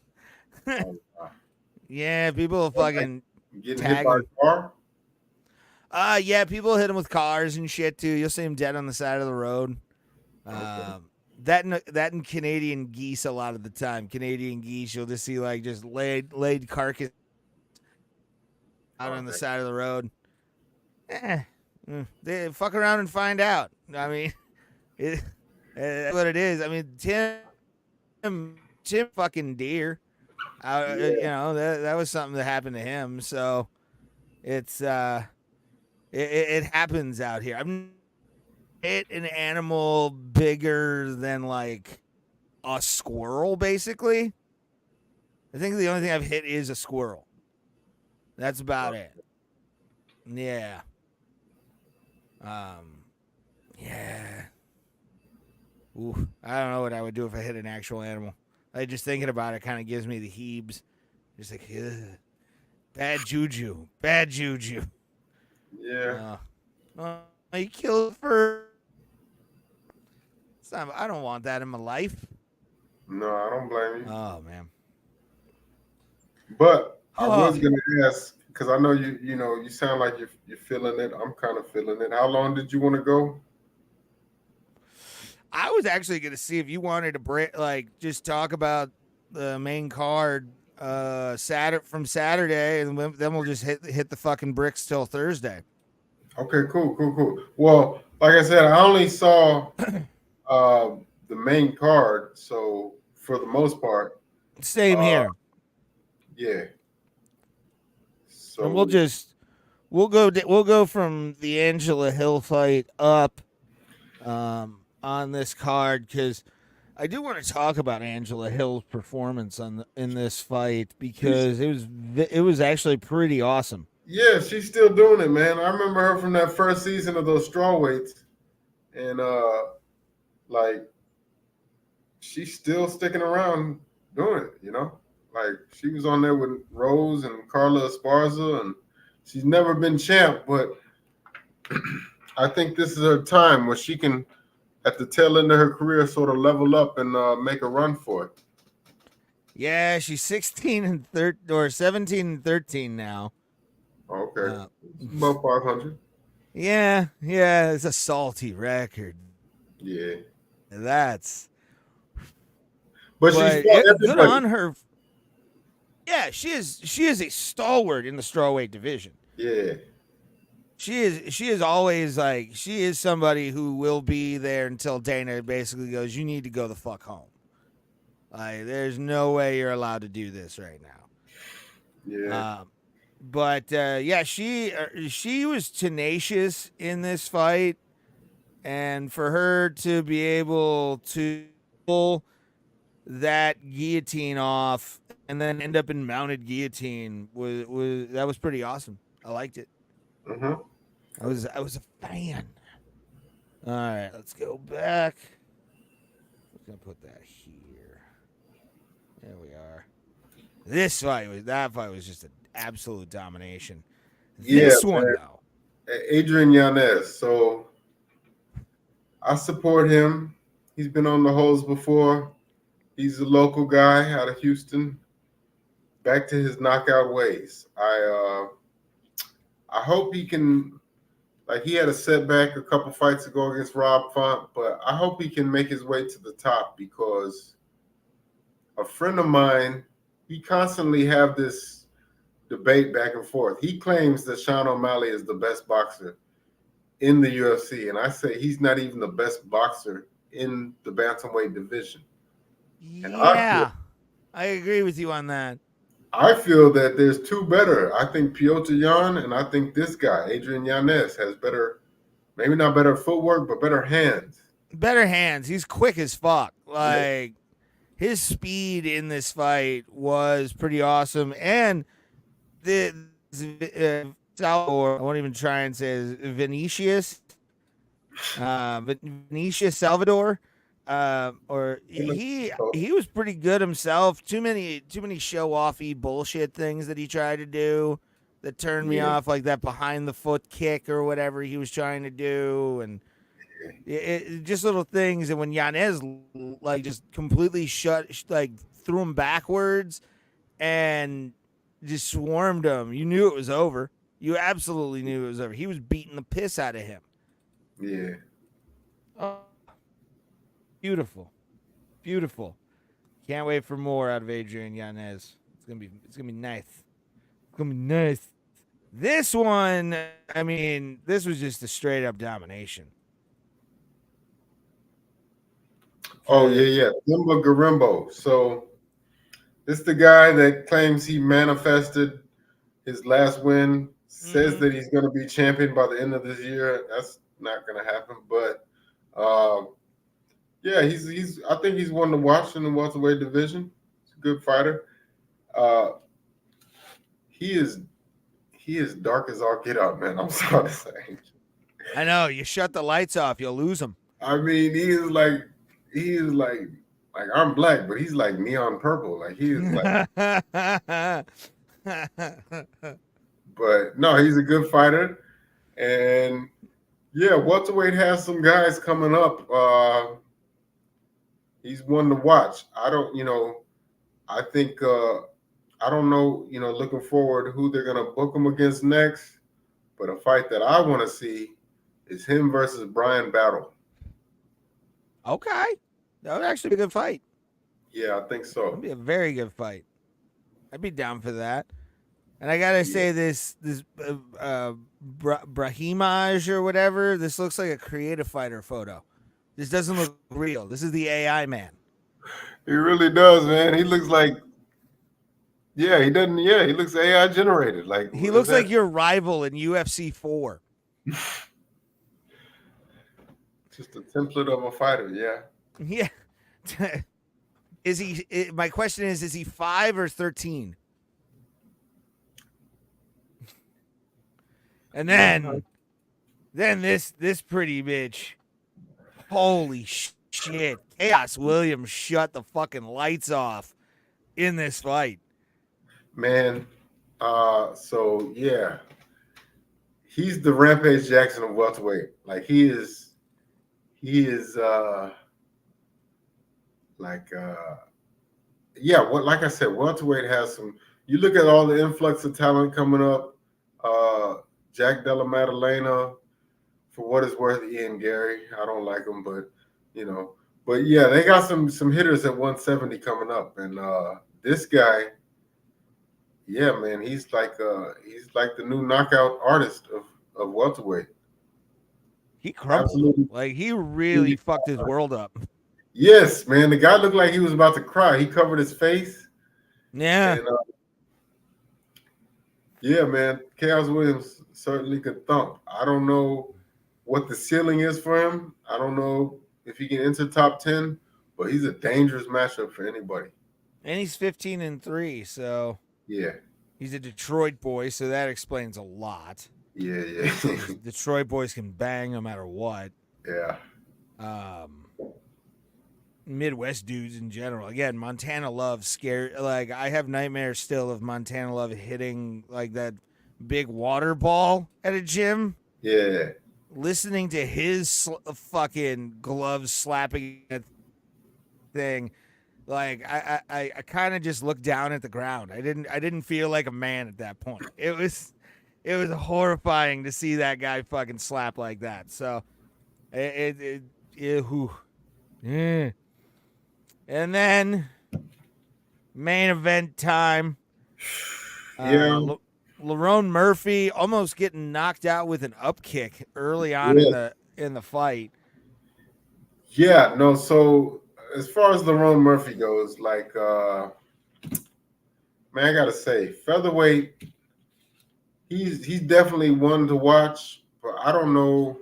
Yeah, people will fucking getting tag hit by them. a car. Yeah, people hit them with cars and shit too. You'll see them dead on the side of the road. That and Canadian geese a lot of the time. Canadian geese, you'll just see like just laid carcass out on the side of the road. They fuck around and find out. I mean, that's what it is. I mean, Tim fucking deer. You know that was something that happened to him. So it's it happens out here. I've hit an animal bigger than like a squirrel, basically. I think the only thing I've hit is a squirrel. That's about it. Yeah. Yeah. Ooh, I don't know what I would do if I hit an actual animal. Like just thinking about it kind of gives me the heebs. Just like, ugh. Bad juju. Bad juju. Yeah. You killed for. I don't want that in my life. No, I don't blame you. Oh man. But I was gonna ask because I know you sound like you're feeling it. I'm kind of feeling it. How long did you want to go? I was actually gonna see if you wanted to just talk about the main card from Saturday, and then we'll just hit the fucking bricks till Thursday. Okay, cool. Well, like I said, I only saw the main card, so for the most part, same here. Yeah. So and we'll go from the Angela Hill fight up on this card, because I do want to talk about Angela Hill's performance in this fight, because it was actually pretty awesome. Yeah, she's still doing it, man. I remember her from that first season of those strawweights, and like she's still sticking around doing it. Like she was on there with Rose and Carla Esparza, and she's never been champ, but I think this is her time where she can, at the tail end of her career, sort of level up and make a run for it. Yeah, she's 17 and 13 now. Okay, about 500. Yeah, it's a salty record. Yeah, but she's good on her. Yeah, she is a stalwart in the strawweight division. Yeah. She is always like, she is somebody who will be there until Dana basically goes, you need to go the fuck home. Like, there's no way you're allowed to do this right now. Yeah. But she was tenacious in this fight, and for her to be able to pull that guillotine off and then end up in mounted guillotine was pretty awesome. I liked it. Mm-hmm. I was a fan. All right, let's go back. I'm gonna put that here. There we are. That fight was just an absolute domination. This Yeah, one man. though. Adrian Yanez. So I support him. He's been on the holes before. He's a local guy out of Houston. Back to his knockout ways. I hope he can. Like, he had a setback a couple fights ago against Rob Font, but I hope he can make his way to the top, because a friend of mine, he constantly have this debate back and forth. He claims that Sean O'Malley is the best boxer in the UFC, and I say he's not even the best boxer in the bantamweight division. And Yeah, I agree with you on that. I feel that there's two better. I think Piotr Jan and I think this guy, Adrian Yanez, has better, maybe not better footwork, but better hands. Better hands. He's quick as fuck. Like, his speed in this fight was pretty awesome. And the Salvador, I won't even try and say it, Vinicius Salvador. Or he was pretty good himself. Too many show offy bullshit things that he tried to do that turned me off, like that behind the foot kick or whatever he was trying to do, and just little things. And when Yanez like just completely threw him backwards and just swarmed him, you knew it was over. You absolutely knew it was over. He was beating the piss out of him. Yeah. Oh. Beautiful. Can't wait for more out of Adrian Yanez. It's gonna be nice. It's gonna be nice. This one, I mean, this was just a straight up domination. Oh yeah. Simba Garimbo. So this is the guy that claims he manifested his last win. Says that he's going to be champion by the end of this year. That's not going to happen. But yeah, he's. I think he's one to watch in the welterweight division. He's a good fighter. He is dark as all get out, man. I'm sorry to say. I know. You shut the lights off, you'll lose him. I mean, he is like I'm black, but he's like neon purple. Like he is like. But no, he's a good fighter, and yeah, welterweight has some guys coming up. He's one to watch. I don't know. Looking forward who they're gonna book him against next. But a fight that I want to see is him versus Brian Battle. Okay, that would actually be a good fight. Yeah, I think so. It'd be a very good fight. I'd be down for that. And I gotta say, this Brahimaj or whatever, this looks like a creative fighter photo. This doesn't look real. This is the AI man. He really does, man. He looks like, he doesn't. Yeah, he looks AI generated. Like he looks like your rival in UFC 4. Just a template of a fighter. Yeah. Yeah. Is he? My question is he 5 or 13? And then this pretty bitch. Holy shit. Chaos Williams shut the fucking lights off in this fight. Man, so yeah. He's the Rampage Jackson of welterweight. Like he is like I said, welterweight has some. You look at all the influx of talent coming up. Jack Della Maddalena, for what it's worth, Ian Gary. I don't like him, but But yeah, they got some hitters at 170 coming up, and this guy, yeah, man, he's like the new knockout artist of welterweight. He crumbled. Absolutely. Like he really fucked his world up. Yes, man. The guy looked like he was about to cry. He covered his face. Yeah. And, yeah, man. Chaos Williams certainly could thump. I don't know what the ceiling is for him. I don't know if he can enter top 10, but he's a dangerous matchup for anybody. And he's 15-3, so yeah. He's a Detroit boy, so that explains a lot. Yeah. Detroit boys can bang no matter what. Yeah. Midwest dudes in general. Again, Montana Love scare. Like I have nightmares still of Montana Love hitting like that big water ball at a gym. Yeah. Listening to his fucking gloves slapping that thing, like I kind of just looked down at the ground. I didn't feel like a man at that point. It was horrifying to see that guy fucking slap like that. So whew. Yeah. And then main event time. Yeah. Lerone Murphy almost getting knocked out with an up kick early on in the fight. Yeah, no, so as far as Lerone Murphy goes, like man, I gotta say, featherweight, he's definitely one to watch, but I don't know.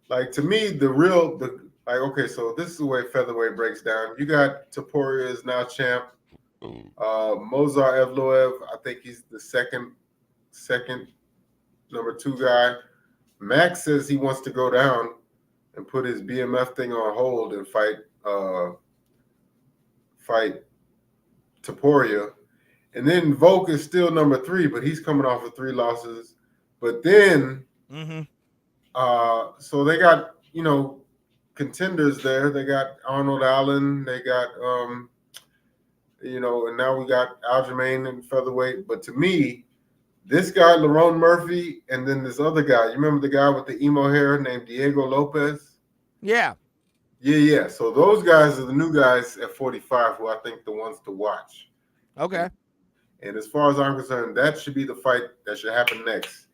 Like to me, okay, so this is the way featherweight breaks down. You got Topuria is now champ. Mozar Evloev, I think he's the second number 2 guy. Max says he wants to go down and put his BMF thing on hold and fight Topuria. And then Volk is still number 3, but he's coming off of 3 losses. But then so they got, contenders there. They got Arnold Allen, they got and now we got Aljamain in featherweight. But to me, this guy, Lerone Murphy, and then this other guy, you remember the guy with the emo hair named Diego Lopez? Yeah. Yeah. So those guys are the new guys at 45 who I think the ones to watch. Okay. And as far as I'm concerned, that should be the fight that should happen next.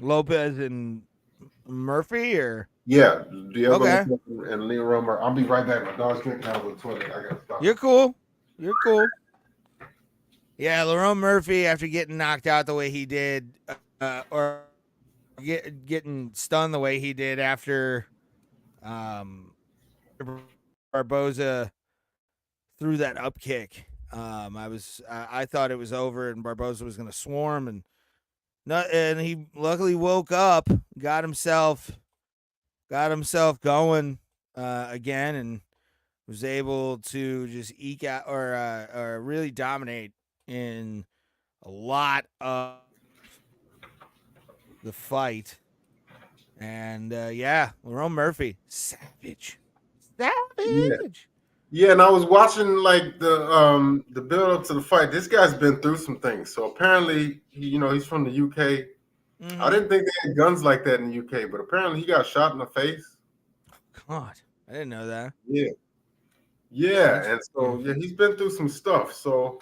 Lopez and Murphy, or? Yeah, Diego Lopez and Leo Romer. I'll be right back. My dog's getting out of the toilet. I gotta stop. You're cool. Yeah, Lerone Murphy, after getting knocked out the way he did, or getting stunned the way he did after Barboza threw that up kick. I thought it was over and Barboza was going to swarm, and he luckily woke up, got himself going again, and was able to just eke out or really dominate in a lot of the fight. And Lerone Murphy, savage. Yeah, and I was watching like the build up to the fight. This guy's been through some things. So apparently, he's from the UK. I didn't think they had guns like that in the UK, but apparently he got shot in the face. God, I didn't know that. Yeah, and so he's been through some stuff. So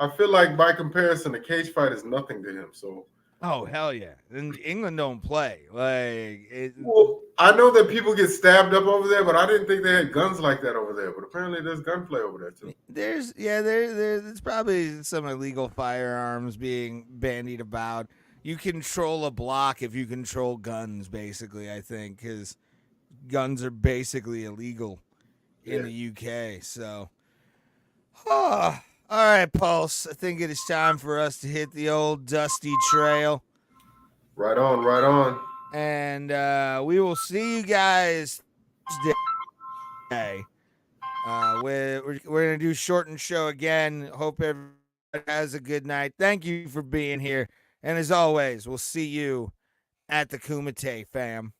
I feel like by comparison, a cage fight is nothing to him. So. Oh hell yeah! And England don't play Well, I know that people get stabbed up over there, but I didn't think they had guns like that over there. But apparently, there's gunplay over there too. There's probably some illegal firearms being bandied about. You control a block if you control guns, basically. I think because guns are basically illegal in the UK. So, all right, Pulse. I think it is time for us to hit the old dusty trail. Right on. And we will see you guys today. We're going to do shortened show again. Hope everybody has a good night. Thank you for being here. And as always, we'll see you at the Kumite, fam.